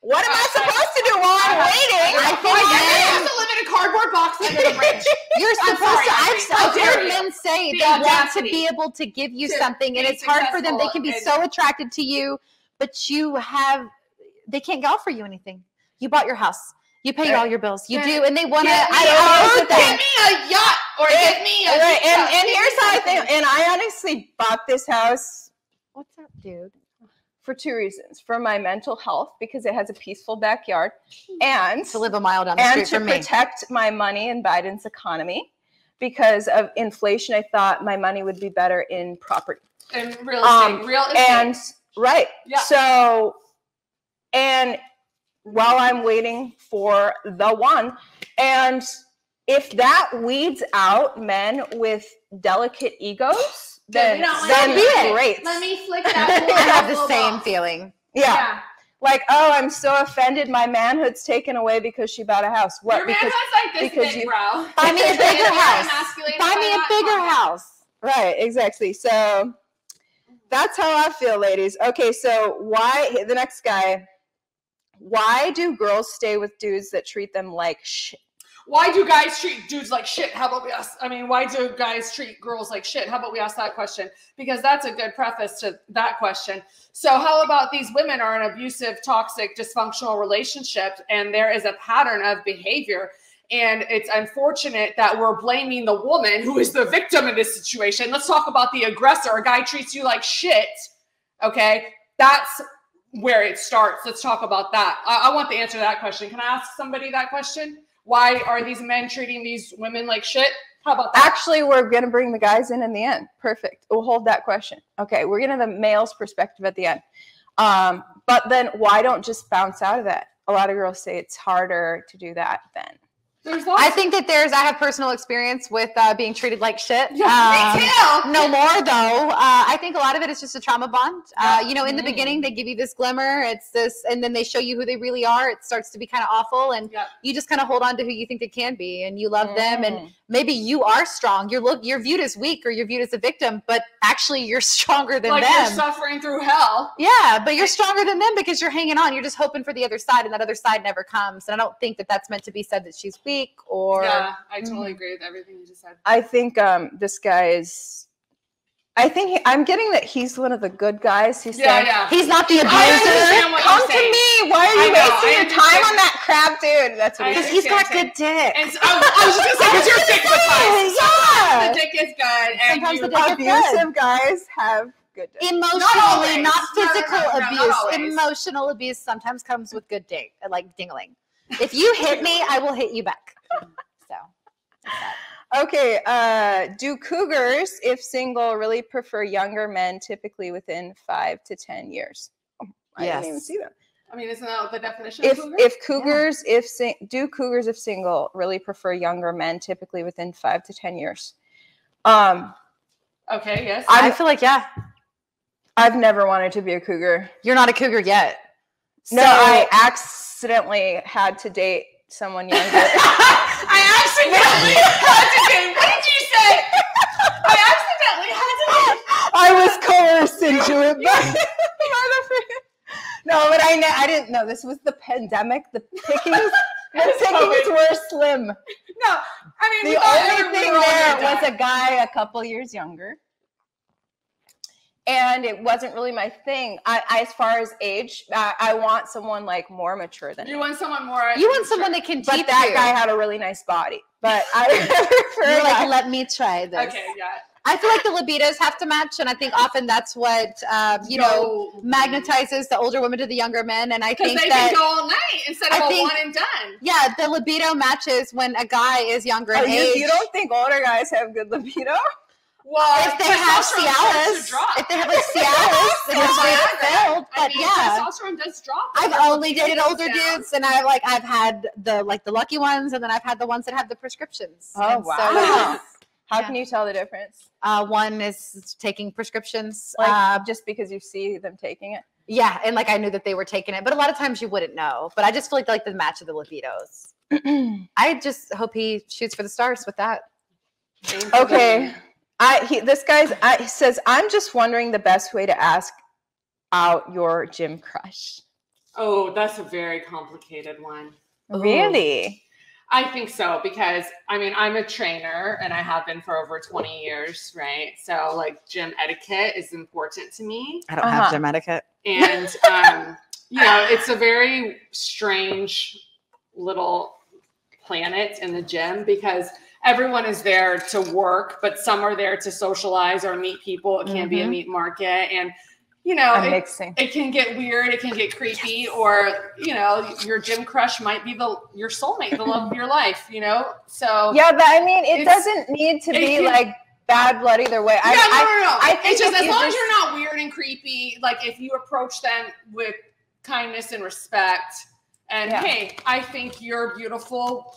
What am I supposed to do while I'm waiting? I think you're supposed to live in a cardboard box under the bridge. You're supposed to. I've heard men say they want to be able to give you something, and it's hard for them. They can be so attracted to you, but they can't offer you anything. You bought your house. You pay all your bills. You do, and they want to. Give me a yacht or give me a. Right, and here's how I think. And I honestly bought this house. What's up, dude? For two reasons: for my mental health, because it has a peaceful backyard, and to live a mile down the street from me, and to protect my money in Biden's economy. Because of inflation, I thought my money would be better in property and real estate. And right, yeah. So, and while I'm waiting for the one, and if that weeds out men with delicate egos, then be great. Let me flick that. I have the same feeling. Yeah. Like, oh, I'm so offended. My manhood's taken away because she bought a house. What? Your manhood's like this big, bro. Buy me a bigger house. Buy me a bigger house. Right, exactly. So that's how I feel, ladies. Okay, so why, the next guy, why do girls stay with dudes that treat them like shit? Why do guys treat dudes like shit? How about we ask, why do guys treat girls like shit? How about we ask that question? Because that's a good preface to that question. So how about these women are in abusive, toxic, dysfunctional relationships, and there is a pattern of behavior. And it's unfortunate that we're blaming the woman who is the victim in this situation. Let's talk about the aggressor. A guy treats you like shit. Okay. That's where it starts. Let's talk about that. I want the answer to that question. Can I ask somebody that question? Why are these men treating these women like shit? How about that? Actually, we're going to bring the guys in the end. Perfect. We'll hold that question. Okay, we're going to have the male's perspective at the end. But then why don't just bounce out of that? A lot of girls say it's harder to do that then. I think that I have personal experience with being treated like shit. Me too. No more though. I think a lot of it is just a trauma bond. In the beginning, they give you this glimmer. It's this, and then they show you who they really are. It starts to be kind of awful, and you just kind of hold on to who you think they can be, and you love them, and maybe you are strong. You're viewed as weak, or you're viewed as a victim, but actually you're stronger than them. You're suffering through hell. Yeah, but you're stronger than them because you're hanging on. You're just hoping for the other side, and that other side never comes. And I don't think that that's meant to be said that she's weak. Or I totally agree with everything you just said. I think this guy is. I'm getting that he's one of the good guys. He's not the abuser. Come to me. Why are you wasting your time on that crap, dude? That's what because he's got good dick. And so, I was just gonna say, because your dick was nice. Yeah. The dick is good. And sometimes the dick is good. Abusive guys have good dick. Emotionally, not physical abuse. Emotional abuse sometimes comes with good dick, like dingling. If you hit me, I will hit you back. So, okay. Do cougars, if single, really prefer younger men, typically within 5 to 10 years? Oh, I didn't even see that. Isn't that the definition of cougar? If cougars, do cougars, if single, really prefer younger men, typically within 5 to 10 years? Okay. Yes. I feel like I've never wanted to be a cougar. You're not a cougar yet. No, I accidentally had to date someone younger. I accidentally had to date. What did you say? I accidentally had to date. I was coerced into it, but no, but I didn't know. This was the pandemic. The pickings were slim. No, the only thing there was a guy a couple years younger. And it wasn't really my thing. As far as age, I want someone like more mature than me. You want someone more. You want someone that can teach you. But that guy had a really nice body. But you're like, let me try this. Okay, yeah. I feel like the libidos have to match, and I think often that's what magnetizes the older women to the younger men. And I think they can go all night instead of a one and done. Yeah, the libido matches when a guy is younger in age. You don't think older guys have good libido? Well, if they have Cialis, if they have like Cialis, it's filled. But testosterone does drop. I've only dated older dudes, and I've had the lucky ones, and then I've had the ones that have the prescriptions. Oh wow! So, how can you tell the difference? One is taking prescriptions, just because you see them taking it. Yeah, and I knew that they were taking it, but a lot of times you wouldn't know. But I just feel like the match of the libidos. I just hope he shoots for the stars with that. Okay. This guy says, I'm just wondering the best way to ask out your gym crush. Oh, that's a very complicated one. Really? I think so, because I'm a trainer and I have been for over 20 years, right? So gym etiquette is important to me. I don't have gym etiquette. And, it's a very strange little planet in the gym because everyone is there to work, but some are there to socialize or meet people. It can be a meat market. And, it can get weird. It can get creepy. Or, your gym crush might be your soulmate, the love of your life, So. Yeah, but it doesn't need to be bad blood either way. No. I think it's just as long as you're not weird and creepy, if you approach them with kindness and respect and, hey, I think you're beautiful.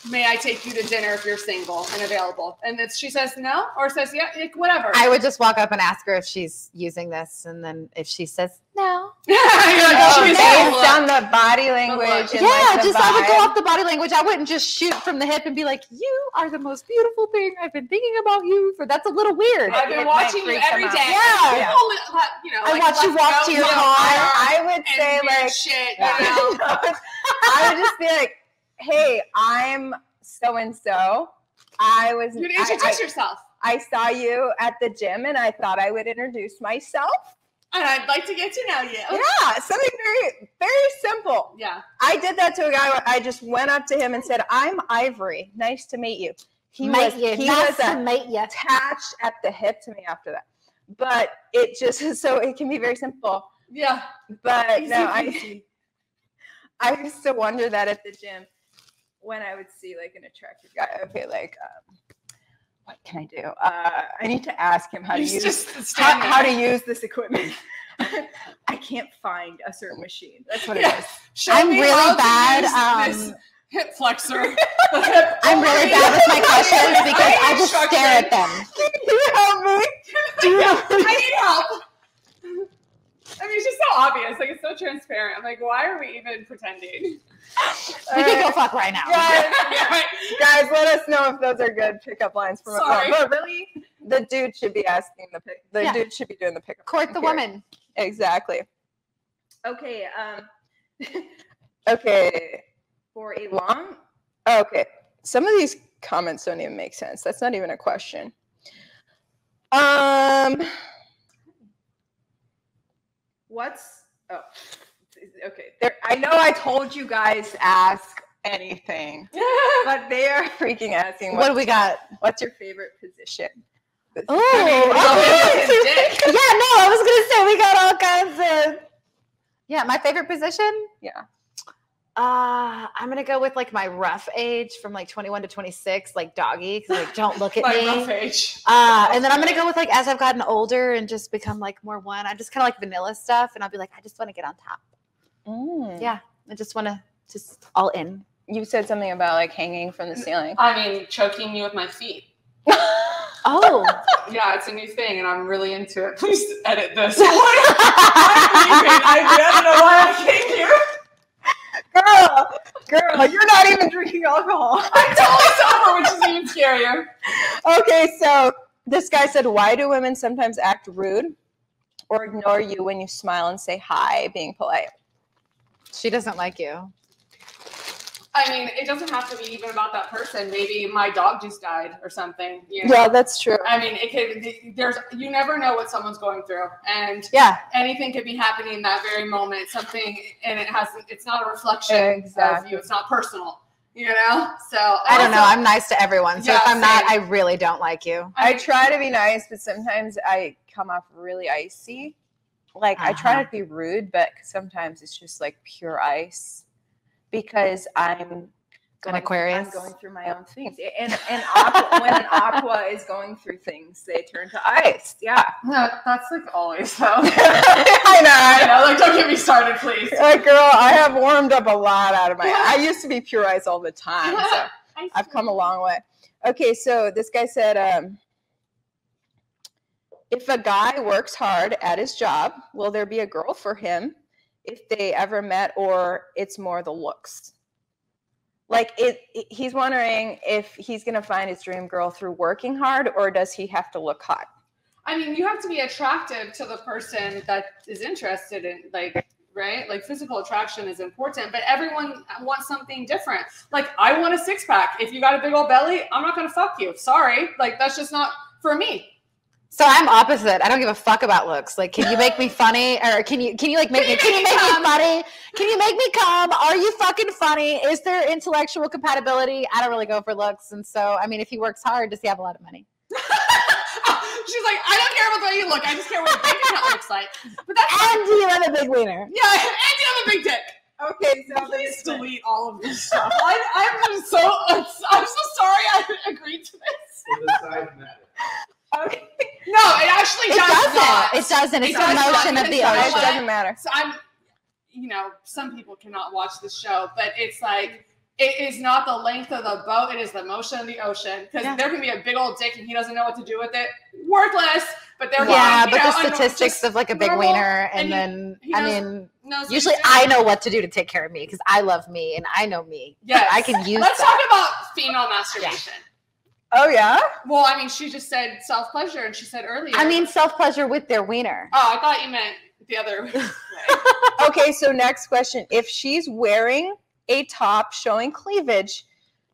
may I take you to dinner if you're single and available? And if she says no or says yeah, like, whatever. I would just walk up and ask her if she's using this, and then if she says no, You're like, Oh, "She's based look." on the body language. And yeah, like the just I would go vibe. off the body language. I wouldn't just shoot from the hip and be like, "You are the most beautiful thing. I've been thinking about you for." That's a little weird. I've been It watching you freaks them every out. day. Yeah. People, you know, I like, watch you let's walk go to your to car. I would and say weird like, shit. yeah. You know? I would just be like, hey, I'm so and so. I was. You'd introduce yourself. I saw you at the gym, and I thought I would introduce myself. And I'd like to get to know you. Yeah, something very, very simple. Yeah. I did that to a guy. I just went up to him and said, "I'm Ivory. Nice to meet you." He was mate you. attached at the hip to me after that. But it just so it can be very simple. Yeah. But Easy no, peasy. I used to wonder that at the gym when I would see like an attractive guy. Okay, like what can I do? I need to ask him how to use how to use this equipment. I can't find a certain machine. That's what it is. Show I'm me really how to bad, use this hip flexor. I'm really bad with my questions because I just stare at them. Can you help me? I need help. I mean, it's just so obvious. Like, it's so transparent. I'm like, why are we even pretending? We can go fuck right now. Guys, let us know if those are good pickup lines from Sorry. a But really, the dude should be asking the dude should be doing the pickup. Court the Period. woman. Exactly. Okay. Okay. For a long. Okay. Some of these comments don't even make sense. That's not even a question. What's okay? I know I told you guys ask anything, but they are freaking asking. What do we got? What's your favorite position? Oh, yeah. No, I was gonna say we got all kinds of. Yeah, my favorite position. Yeah. I'm gonna go with like my rough age from like 21 to 26, like doggy, because like don't look at My me. rough age. And then I'm gonna go with like as I've gotten older and just become like more one. I'm just kind of like vanilla stuff, and I'll be like, I just want to get on top. Yeah, I just want to just all in. You said something about like hanging from the ceiling. I mean, choking you with my feet. Oh, Yeah, it's a new thing, and I'm really into it. Please edit this. I don't know why I came here. Girl, you're not even drinking alcohol. I'm totally sober, which is even scarier. Okay, so this guy said, why do women sometimes act rude or ignore you when you smile and say hi, being polite? she doesn't like you. I mean, it doesn't have to be even about that person. Maybe my dog just died or something. You know? Yeah, that's true. I mean, it could. You never know what someone's going through, and Yeah, anything could be happening in that very moment. Something, and it's not a reflection Exactly. of you. It's not personal. You know. So I don't know. I'm nice to everyone, so Yeah, if I'm not, I same. really don't like you. I try to be nice, but sometimes I come off really icy. Like, I try not to be rude, but sometimes it's just like pure ice because I'm Aquarius? I'm going through my own things. And when an aqua is going through things, they turn to ice. Yeah. No, that's like always though. I know. Like, don't get me started, please. Girl, I have warmed up a lot out of my. I used to be pure ice all the time, so I've come a long way. Okay, so this guy said, if a guy works hard at his job, will there be a girl for him if they ever met, or it's more the looks? Like, he's wondering if he's going to find his dream girl through working hard, or does he have to look hot? I mean, you have to be attractive to the person that is interested in, like, right? Like, physical attraction is important, but everyone wants something different. Like, I want a six pack. If you got a big old belly, I'm not going to fuck you. Sorry. Like, that's just not for me. So I'm opposite. I don't give a fuck about looks. Like, can you make me funny, or can you like make me? Can you make me funny? Can you make me come? Are you fucking funny? Is there intellectual compatibility? I don't really go for looks, and so I mean, if he works hard, does he have a lot of money? She's like, I don't care about the way you look. I just care what your bank account looks like. But that's And do you have a big wiener? yeah, and you have a big dick. Okay, so Please delete all of this stuff. I'm so sorry I agreed to this. For the size matter. okay. No, it actually It does not. doesn't. It doesn't. It's It the does not. motion of the It does It not. ocean. doesn't matter. So some people cannot watch the show, but it's like it is not the length of the boat, it is the motion of the ocean. Because there can be a big old dick and he doesn't know what to do with it. Worthless, but they're but the statistics of like a big wiener, and then usually I know what to do to take care of me because I love me and I know me. Yes, I can use. Let's talk about female masturbation. Oh yeah. Well, I mean, she just said self pleasure, and she said earlier. I mean, self pleasure with their wiener. Oh, I thought you meant the other way. Okay, so next question: if she's wearing a top showing cleavage,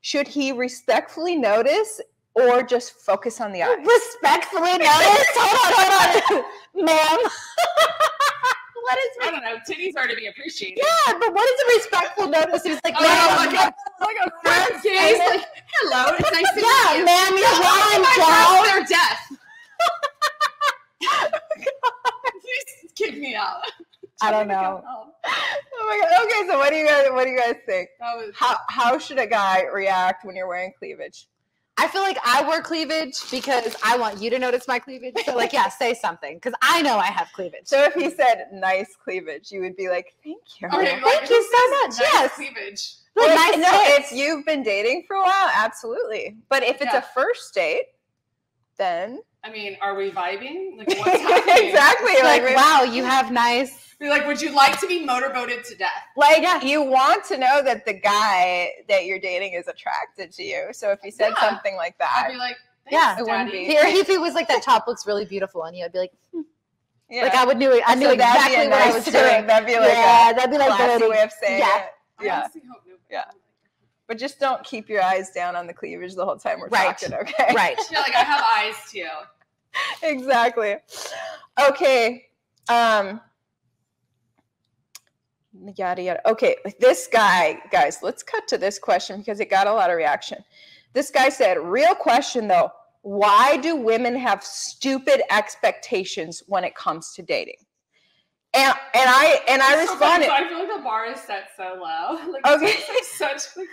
should he respectfully notice or just focus on the eyes? Respectfully notice? Hold on, ma'am. What is I don't know. Titties are to be appreciated. Yeah, but what is a respectful notice? It's like, like a friend gaze, like, hello, it's nice to meet you. Yeah, ma'am, you're lying down. They're deaf. Please kick me out. I don't know. Oh my god. Okay, so what do you guys think? How should a guy react when you're wearing cleavage? I feel like I wear cleavage because I want you to notice my cleavage. So like, yeah, say something because I know I have cleavage. So if he said nice cleavage, you would be like, thank you. Okay, thank you so much. Nice yes. cleavage. Like, nice no, if you've been dating for a while, absolutely. But if it's a first date, then I mean, are we vibing? Like, what's happening? Exactly. Like, wow, you have nice. Be like, would you like to be motorboated to death? Like, you want to know that the guy that you're dating is attracted to you. So if he said something like that, I'd be like, yeah, it wouldn't be. Here, if it was like that top looks really beautiful on you, I'd be like, like I knew exactly what I was doing. That'd be like that'd be like classy way of saying yeah. it. Yeah. Yeah. But just don't keep your eyes down on the cleavage the whole time we're talking, okay? Right. Yeah, like I have eyes too. Exactly. Okay. Yada yada. Okay, this guy, guys, let's cut to this question because it got a lot of reaction. This guy said, real question though, why do women have stupid expectations when it comes to dating? And I responded. I feel like the bar is set so low. Like, okay. It's like such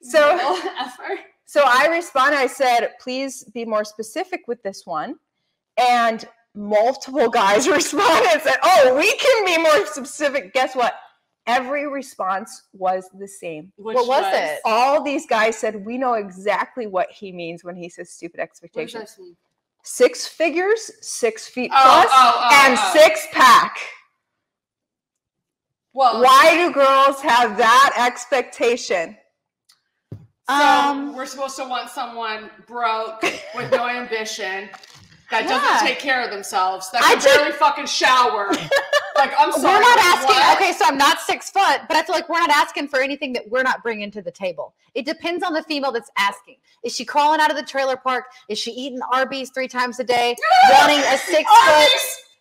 little effort. So I responded, I said, please be more specific with this one. And multiple guys responded and said, oh, we can be more specific. Guess what? Every response was the same. What was it? All these guys said, we know exactly what he means when he says stupid expectations. What does that mean? 6 figures, 6 feet plus, and 6-pack. Well, why do girls have that expectation? So we're supposed to want someone broke with no ambition that doesn't take care of themselves, that can barely fucking shower. Like, I'm sorry. We're not asking. Okay, so I'm not 6 foot, but I feel like we're not asking for anything that we're not bringing to the table. It depends on the female that's asking. Is she crawling out of the trailer park? Is she eating Arby's 3 times a day? Wanting a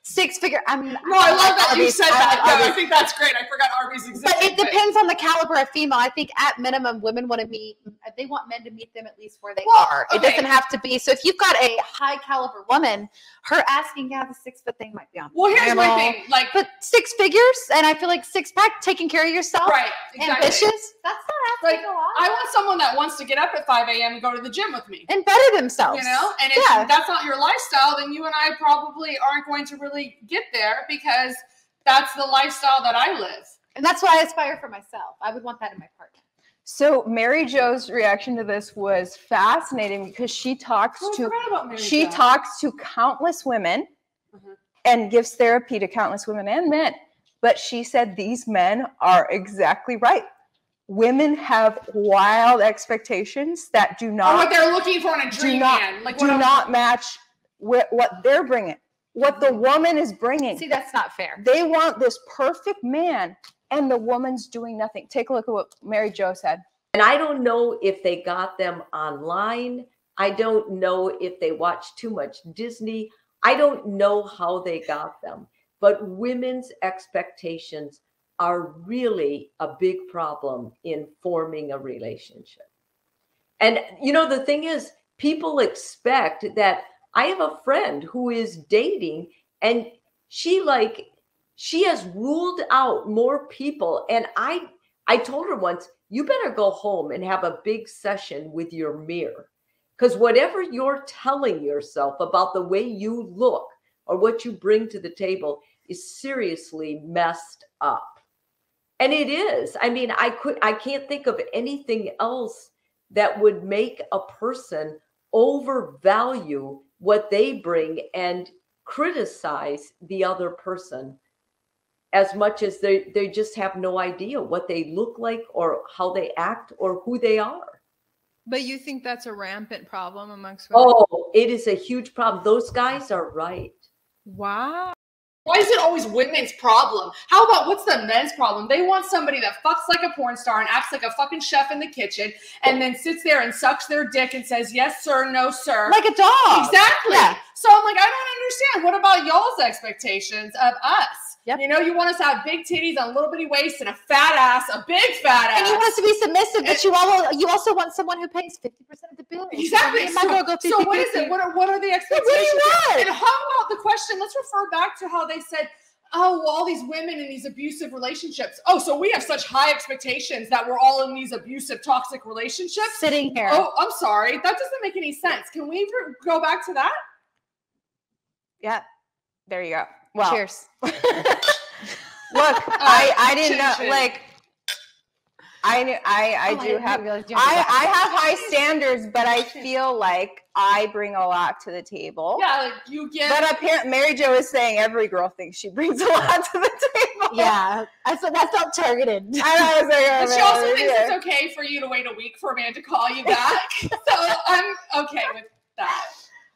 6-figure. I mean, no, I love that you said that. No, I think that's great. I forgot Arby's existed. But it depends on the caliber of female. I think at minimum, women want to meet. They want men to meet them at least where they are. Okay. It doesn't have to be. So if you've got a high caliber woman, her asking, the 6 foot thing might be on. Well, here's my thing. Like, but 6 figures, and I feel like 6-pack, taking care of yourself, right? Exactly. Ambitious. That's not asking a lot. I want someone that wants to get up at 5 a.m. and go to the gym with me and better themselves. You know, and if that's not your lifestyle, then you and I probably aren't going to really get there because that's the lifestyle that I live. And that's why I aspire for myself. I would want that in my partner. So Mary Jo's reaction to this was fascinating because she talks talks to countless women and gives therapy to countless women and men. But she said these men are exactly right. Women have wild expectations that do not. Or what they're looking for in a dream man. Like, do not match what they're bringing. What the woman is bringing. See, that's not fair. They want this perfect man, and the woman's doing nothing. Take a look at what Mary Jo said. And I don't know if they got them online. I don't know if they watched too much Disney. I don't know how they got them. But women's expectations are really a big problem in forming a relationship. And, you know, the thing is, people expect that. I have a friend who is dating and she has ruled out more people. And I told her once, you better go home and have a big session with your mirror. Because whatever you're telling yourself about the way you look or what you bring to the table is seriously messed up. And it is. I mean, I can't think of anything else that would make a person overvalue what they bring and criticize the other person as much as they just have no idea what they look like or how they act or who they are. But you think that's a rampant problem amongst women? Oh, it is a huge problem. Those guys are right. Wow. Why is it always women's problem? How about what's the men's problem? They want somebody that fucks like a porn star and acts like a fucking chef in the kitchen and then sits there and sucks their dick and says, yes, sir, no, sir. Like a dog. Exactly. Yeah. So I'm like, I don't understand. What about y'all's expectations of us? Yep. You know, you want us to have big titties and a little bitty waist and a fat ass, a big fat ass. And you want us to be submissive, but you also want someone who pays 50% of the bill. Exactly. So what is it? What are the expectations? What do you want? And how about the question? Let's refer back to how they said, oh, well, all these women in these abusive relationships. Oh, so we have such high expectations that we're all in these abusive, toxic relationships? Sitting here. Oh, I'm sorry. That doesn't make any sense. Can we go back to that? Yeah. There you go. Well, cheers. Look, I didn't know. Like, I do have. I have high standards, but I feel like I bring a lot to the table. Yeah, like you get. But apparently, Mary Jo is saying every girl thinks she brings a lot to the table. Yeah, that felt targeted. I was like, but she also thinks it's okay for you to wait a week for a man to call you back. So I'm okay with that.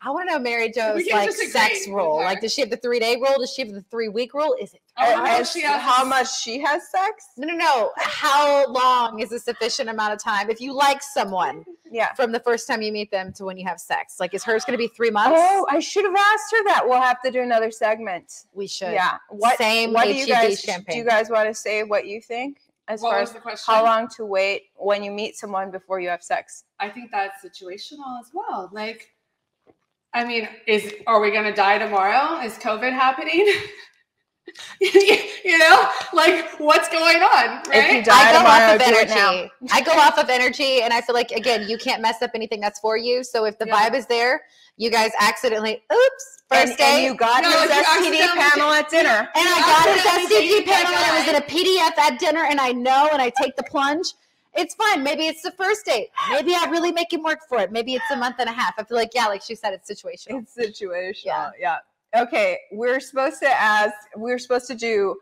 I want to know Mary Jo's like sex rule. Like, does she have the 3-day rule? Does she have the 3-week rule? Is it how much she has sex? No. How long is a sufficient amount of time if you like someone? Yeah. From the first time you meet them to when you have sex. Like, is hers going to be 3 months? Oh, I should have asked her that. We'll have to do another segment. We should. Yeah. What do you guys do? You guys want to say what you think as far as how long to wait when you meet someone before you have sex? I think that's situational as well. Like, I mean, are we going to die tomorrow? Is COVID happening? You know, like what's going on, right? If you die tomorrow, do it now. I go off of energy, and I feel like, again, you can't mess up anything that's for you. So if the vibe is there, you guys accidentally, first day. And you got his STD panel at dinner. And I got his STD panel, and it was in a PDF at dinner, and I know, and I take the plunge. It's fine. Maybe it's the first date. Maybe I really make him work for it. Maybe it's a month and a half. I feel like, like she said, it's situational. It's situational. Yeah. Okay. We're supposed to do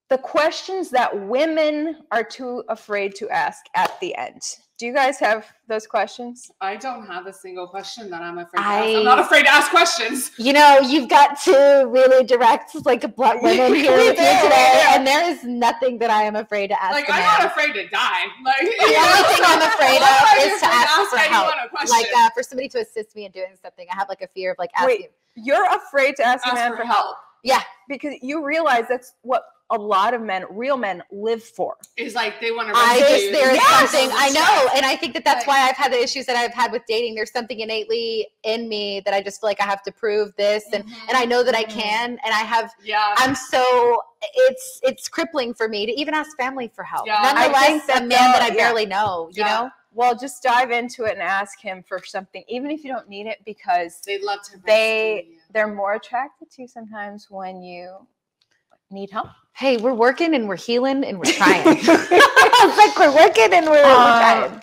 the questions that women are too afraid to ask at the end. Do you guys have those questions? I don't have a single question that I'm afraid to ask. I'm not afraid to ask questions. You know, you've got to really direct like a blunt women here with you today, and there is nothing that I am afraid to ask. Like, I'm not afraid to die. Like, the only thing I'm afraid of is to ask for help. Like, for somebody to assist me in doing something. I have like a fear of like asking. Wait, you're afraid to ask a man for help? Yeah. Because you realize that's what a lot of men, real men, live for. Is like they want to. There is something I know, and I think that's why I've had the issues that I've had with dating. There's something innately in me that I just feel like I have to prove this, and I know that I can, and I have. Yeah. I'm so it's crippling for me to even ask family for help. Yeah. Nonetheless, a man that I barely know. You know. Well, just dive into it and ask him for something, even if you don't need it, because they'd love to. They're more attracted to you sometimes when you need help. Hey, we're working and we're healing and we're trying. It's like we're working and we're trying.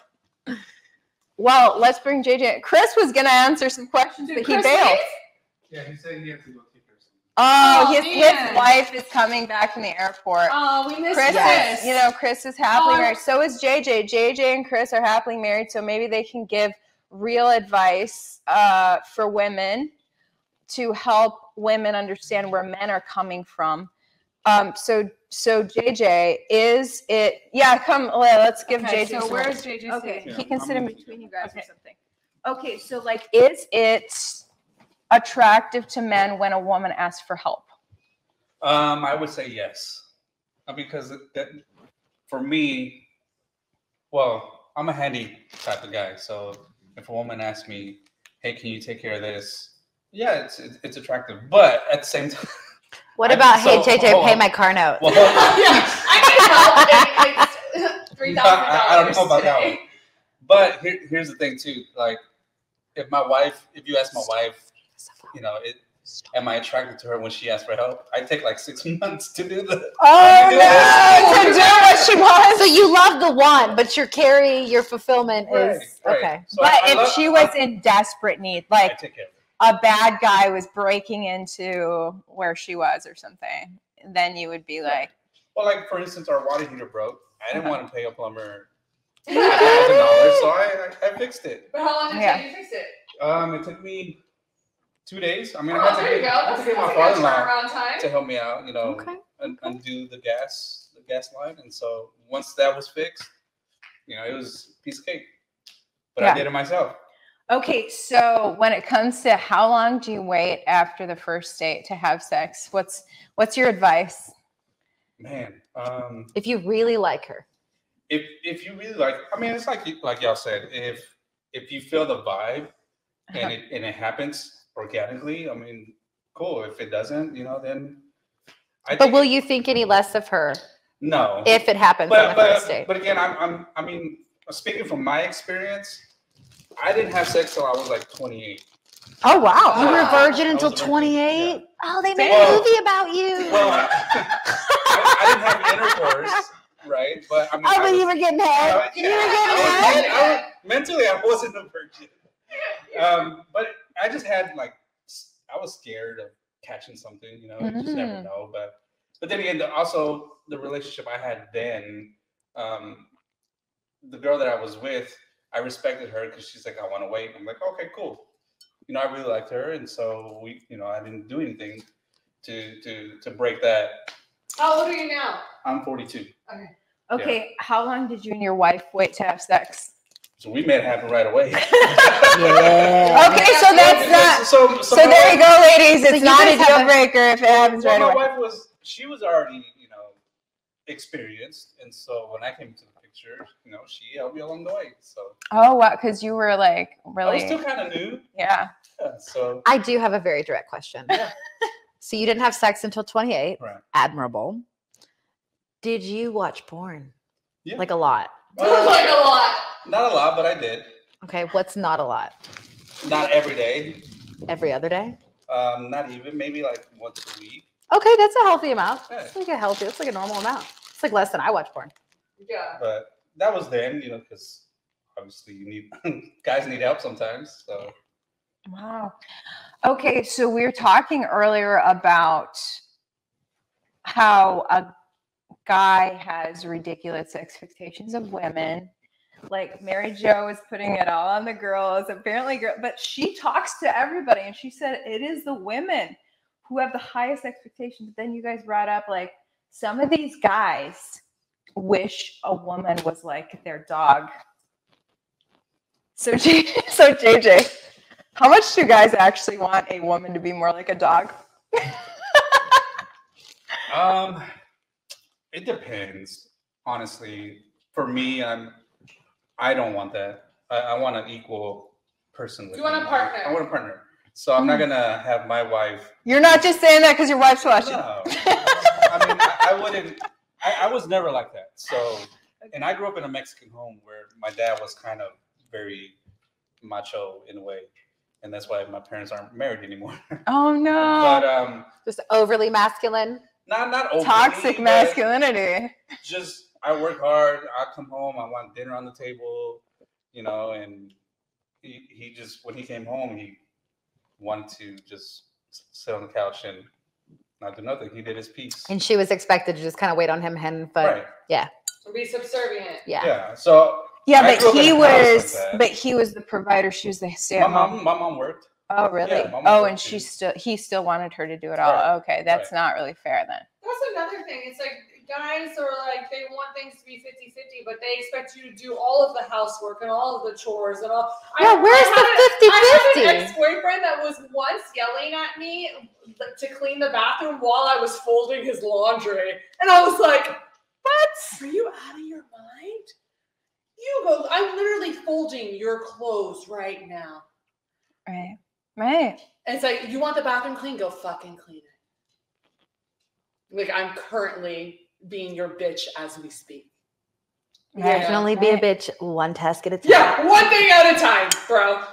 Well, let's bring JJ. Chris was going to answer some questions, but he bailed. Yeah, he said he had to go take care of something. His wife is coming back from the airport. Oh, we missed Chris. You know, Chris is happily married. So is JJ. JJ and Chris are happily married, so maybe they can give real advice for women to help women understand where men are coming from. So JJ, is it? Yeah, come. Let's give JJ. So where's JJ? Okay, he can sit in between you guys or something. Okay, so like, is it attractive to men when a woman asks for help? I would say yes, because for me, well, I'm a handy type of guy. So if a woman asks me, "Hey, can you take care of this?" Yeah, it's attractive, but at the same time. What about, hey, JJ, pay my car note? Well, yeah, I can help. $3,000. I don't know about that one. But here's the thing, too. Like, if you ask my wife, you know, am I attracted to her when she asks for help? I take like 6 months to do the. Oh no! To do what she wants. So you love the one, but your fulfillment is okay. So but if she was in desperate need, like a bad guy was breaking into where she was or something, then you would be like, well, like for instance, our water heater broke. I didn't want to pay a plumber $1,000, so I fixed it. But how long did it take you to fix it? It took me 2 days. I mean, I had to get my father-in-law to help me out, you know, undo the gas line. And so once that was fixed, you know, it was a piece of cake. But I did it myself. Okay, so when it comes to how long do you wait after the first date to have sex? What's your advice? Man, if you really like her. If you really like, I mean, it's like y'all said, if you feel the vibe and it happens organically, I mean, cool. If it doesn't, you know, then. But will you think any less of her? No. If it happens on the first date. But again, I mean, speaking from my experience, I didn't have sex till I was like 28. Oh wow! You were a virgin until 28. Yeah. Oh, they made a movie about you. Well, I didn't have intercourse. Right, but I mean, but you were getting head. You were getting head. Mentally, I wasn't a virgin. But I just had I was scared of catching something. You know, you just never know. But then again, also the relationship I had then, the girl that I was with, I respected her because she's like, I want to wait. I'm like, okay, cool. You know, I really liked her, and so we, you know, I didn't do anything to break that. How old are you now? I'm 42. Okay. How long did you and your wife wait to have sex? So we made it happen right away. Yeah. Okay, so that's not. So there you go, ladies. It's not a deal breaker if it happens right away. My wife she was already, you know, experienced, and so when I came to the picture, you know, she helped me along the way. So. Oh wow! Because you were like really. I was still kind of new. Yeah. So. I do have a very direct question. Yeah. So you didn't have sex until 28. Right. Admirable. Did you watch porn? Yeah. Like a lot. Like a lot. Not a lot, but I did. Okay, what's not a lot? Not every day. Every other day? Not even. Maybe like once a week. Okay, that's a healthy amount. Yeah. It's like it's like a normal amount. It's like less than I watch porn. Yeah. But that was then, you know, because obviously guys need help sometimes. So. Wow. Okay, so we were talking earlier about how a guy has ridiculous expectations of women. Like Mary Jo is putting it all on the girls. Apparently, but she talks to everybody, and she said it is the women who have the highest expectations. But then you guys brought up like some of these guys wish a woman was like their dog. So JJ, how much do guys actually want a woman to be more like a dog? It depends. Honestly, for me, I don't want that. I want an equal person. You want a partner? I want a partner. So I'm not gonna have my wife. You're not just saying that because your wife's watching. No. I mean, I wouldn't. I was never like that. So, and I grew up in a Mexican home where my dad was kind of very macho in a way, and that's why my parents aren't married anymore. Oh no! But just overly masculine. Not overly, toxic masculinity. Just I work hard. I come home. I want dinner on the table, you know. And he just when he came home, he wanted to just sit on the couch and not do nothing. He did his piece. And she was expected to just kind of wait on him, right. Yeah. To be subservient. Yeah. Yeah. So. Yeah, but he was the provider. She was the stay-at-home. My mom worked. Oh, really? Yeah, and he still wanted her to do it all. Right. Okay, that's not really fair then. That's another thing. It's like guys are like, they want things to be 50-50, but they expect you to do all of the housework and all of the chores and all. Yeah, where's the 50-50? I had an ex-boyfriend that was once yelling at me to clean the bathroom while I was folding his laundry. And I was like, what? Are you out of your mind? You go, I'm literally folding your clothes right now. Right. And it's like, you want the bathroom clean? Go fucking clean it. Like, I'm currently being your bitch as we speak. You can only be a bitch one task at a time. Yeah, one thing at a time, bro.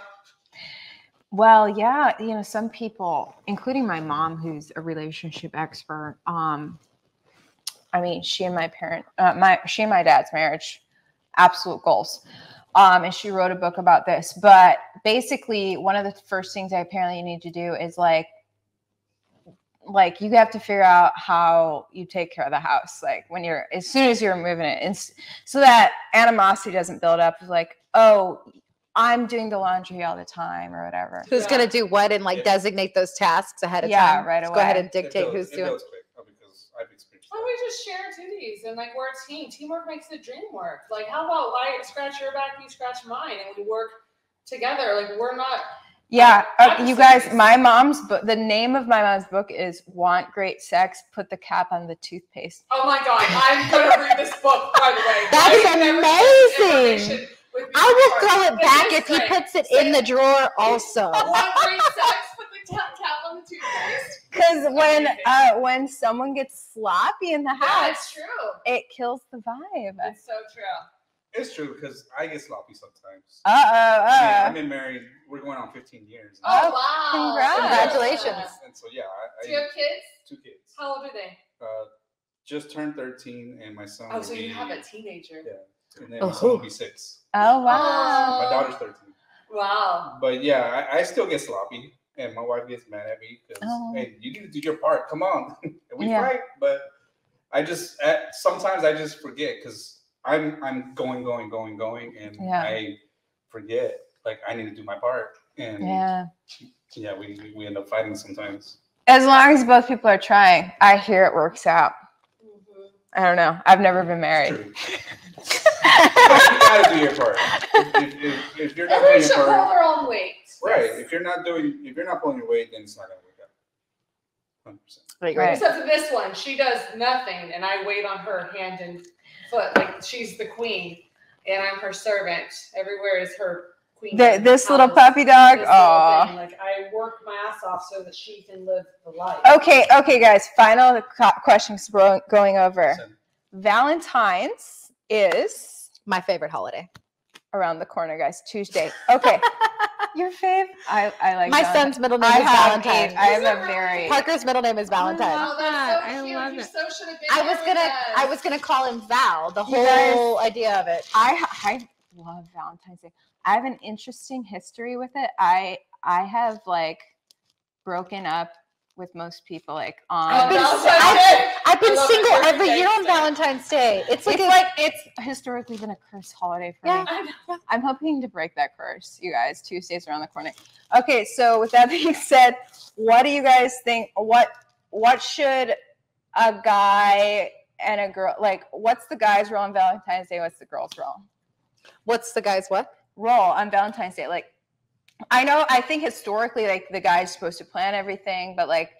Well, yeah, some people, including my mom, who's a relationship expert. I mean, she and my dad's marriage, absolute goals. And she wrote a book about this. But basically, one of the first things I apparently need to do is like you have to figure out how you take care of the house, like as soon as you're moving it, and so that animosity doesn't build up. Like, oh, I'm doing the laundry all the time or whatever. Who's gonna do what and like designate those tasks ahead of time? Yeah, right away. Go ahead and dictate who's doing. Because I've experienced Why don't we just share duties and like we're a team? Teamwork makes the dream work. Like, how about I scratch your back, you scratch mine, and we work together? Like, we're not. Yeah, you guys. The name of my mom's book is "Want Great Sex? Put the Cap on the Toothpaste." Oh my God, I'm gonna read this book, by the way. That's amazing. I will throw it back if he puts it in the drawer also. Want great sex? Put the cap on the toothpaste. Because when someone gets sloppy in the house, that's true. It kills the vibe. It's so true. It's true because I get sloppy sometimes. I've been married. We're going on 15 years. Oh wow! Congrats. Congratulations. And so yeah, Do you have kids? 2 kids. How old are they? Just turned 13, and my son. Oh, so you have a teenager. Yeah, and then my son will be 6. Oh wow! My daughter's 13. Wow. But yeah, I still get sloppy, and my wife gets mad at me because hey, you need to do your part. Come on, and we fight. But I just sometimes I just forget because I'm going, and I forget like I need to do my part, and we end up fighting sometimes. As long as both people are trying, I hear it works out. Mm-hmm. I don't know. I've never been married. You gotta do your part. If you're not doing your part, pull their own weight. Right. If you're not pulling your weight, then it's not gonna work out. 100%. Right. Except for this one, she does nothing, and I wait on her hand and foot like she's the queen, and I'm her servant. Everywhere is her queen. This little puppy dog. Oh, like I work my ass off so that she can live the life. Okay, guys. Final questions going over. Valentine's is my favorite holiday. Around the corner, guys. Tuesday. Okay. Your fave? I like my son's middle name is Valentine. Parker's middle name is Valentine. Oh, that's so cute. You so should have been I was gonna call him Val. The whole idea of it. I love Valentine's Day. I have an interesting history with it. I have like broken up with most people like on I've been single every year on Valentine's Day. It's historically been a cursed holiday for me. I'm hoping to break that curse, you guys. Tuesday's around the corner. Okay, so with that being said, what do you guys think? What should a guy and a girl like? What's the guy's role on Valentine's Day? What's the girl's role? What's the guy's role on Valentine's Day? Like, I think historically, like the guy's supposed to plan everything, but like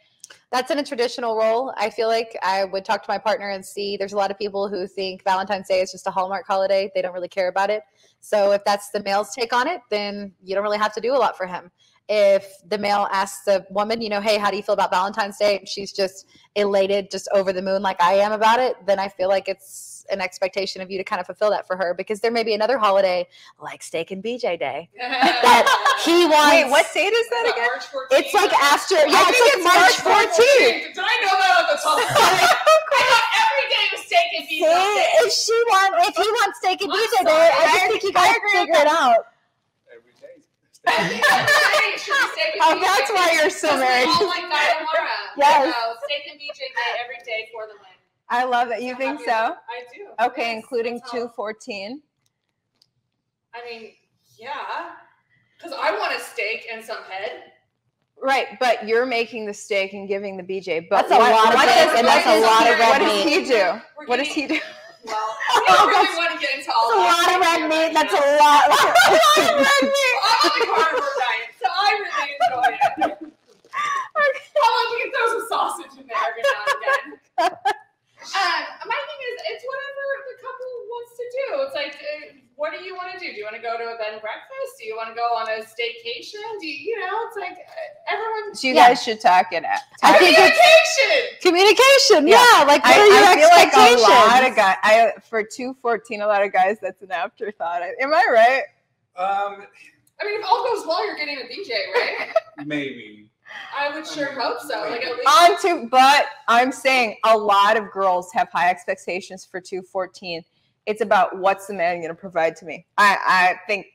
that's in a traditional role. I feel like I would talk to my partner and see there's a lot of people who think Valentine's Day is just a Hallmark holiday. They don't really care about it. So if that's the male's take on it, then you don't really have to do a lot for him. If the male asks the woman, hey, how do you feel about Valentine's Day? And she's just elated, just over the moon like I am about it, then I feel like it's an expectation of you to kind of fulfill that for her, because there may be another holiday like Steak and BJ Day that he wants. Wait, what date is that again? March 14th. It's like after, it's like March 14th. Did I know that on the top of my head? I thought every day was Steak and BJ Day. If he wants Steak and BJ Day, I just think you guys figure it out. Every day. Oh, that's why you're so married. All like Guadalajara. Yes. Steak and BJ Day every day for the win. I love it. You think so? I do. Okay, yes, including 2/14. I mean, yeah. Because I want a steak and some head. Right, but you're making the steak and giving the BJ. But that's a lot of steak, and that's a lot of red meat. What does he do? What does he do? Well, we don't really want to get into all that. That's a lot of red meat. That's a lot of red meat. I'm on the carnivore diet, so I really enjoy it. How about you can throw some sausage in there every now and again? My thing is, it's whatever the couple wants to do. It's like, what do you want to do? Do you want to go to a bed and breakfast? Do you want to go on a staycation? It's like everyone. So you guys should talk it out. Communication. Yeah. Like, what are your expectations? Like a lot of guys. For 2/14, a lot of guys, that's an afterthought. Am I right? I mean, if all goes well, you're getting a DJ, right? Maybe. I would sure hope so. Like at least. But I'm saying a lot of girls have high expectations for 214. It's about what's the man going to provide to me. I think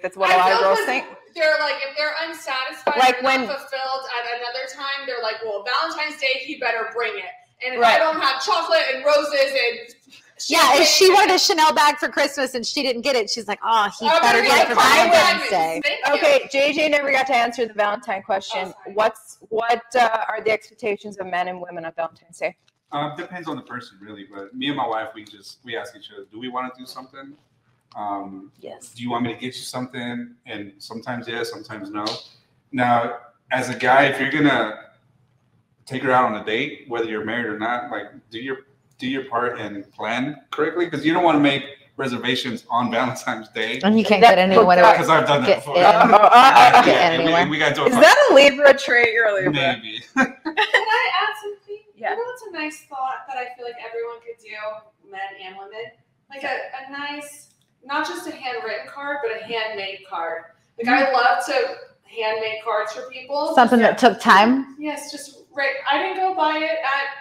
that's what a lot of girls think. They're like, if they're unsatisfied like or when, not fulfilled at another time, they're like, well, Valentine's Day, he better bring it. And if I don't have chocolate and roses and if she wanted a Chanel bag for Christmas and she didn't get it, she's like, oh, he better get it for Valentine's Day. Okay, JJ never got to answer the Valentine question. What are the expectations of men and women on Valentine's Day? Depends on the person, really. But me and my wife, we ask each other, do we want to do something? Yes. Do you want me to get you something? And sometimes yes, sometimes no. Now, as a guy, if you're gonna take her out on a date, whether you're married or not, like do your part and plan correctly, because you don't want to make reservations on Valentine's Day. And you can't get anywhere. Because I've done that before. Anywhere. We got to do Is that a Libra trait? You're a Libra. Maybe. Can I add something? Yeah. You know what's a nice thought that I feel like everyone could do, men and women? Like a nice, not just a handwritten card, but a handmade card. Like I love to handmade cards for people. Something that took time. Yes, just right. I didn't go buy it at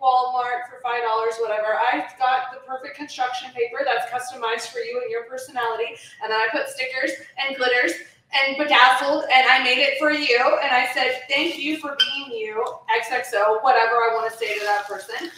Walmart for $5, whatever. I got the perfect construction paper that's customized for you and your personality, and then I put stickers and glitters and bedazzled, and I made it for you. And I said, thank you for being you, XXO, whatever I want to say to that person.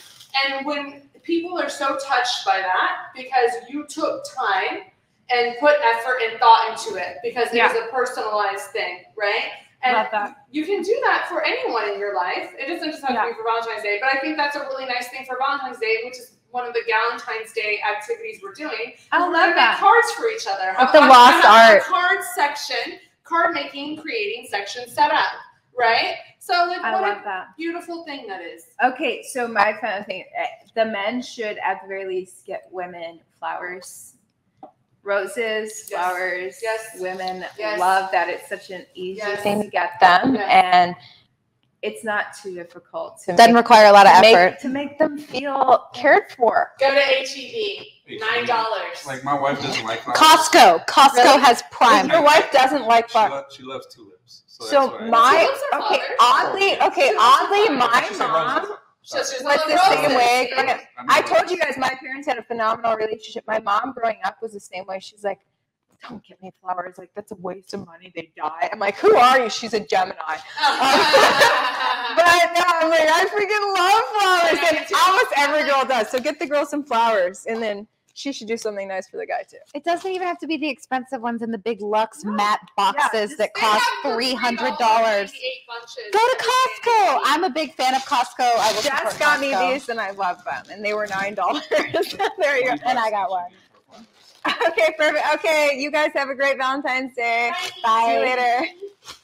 And when people are so touched by that, because you took time and put effort and thought into it, because it was a personalized thing, right? And you can do that for anyone in your life. It doesn't just have to be for Valentine's Day, but I think that's a really nice thing for Valentine's Day, which is one of the Valentine's Day activities we're doing. I love that. Make cards for each other. With the lost art. Card section, card making, creating section set up, right? So like, I what love a that. beautiful thing that is. Okay, so my final thing, the men should at the very least get women flowers. Roses, flowers, women love that. It's such an easy thing to get them, and it's not too difficult. Doesn't require a lot of effort to make them feel cared for. Go to HEB, $9. Like my wife doesn't like flowers. Costco has Prime. Your wife doesn't like flowers. She loves tulips. So oddly, my mom. Was the same way. I told you guys my parents had a phenomenal relationship. My mom growing up was the same way. She's like, don't get me flowers. Like, that's a waste of money. They die. I'm like, who are you? She's a Gemini. But no, I'm like, I freaking love flowers. And almost every girl does. So get the girl some flowers. And then she should do something nice for the guy, too. It doesn't even have to be the expensive ones in the big Luxe matte boxes that cost $300. Go to Costco. I'm a big fan of Costco. Jess got me these, and I love them. And they were $9. There you go. And I got one. Okay, perfect. Okay, you guys have a great Valentine's Day. Bye. See you later.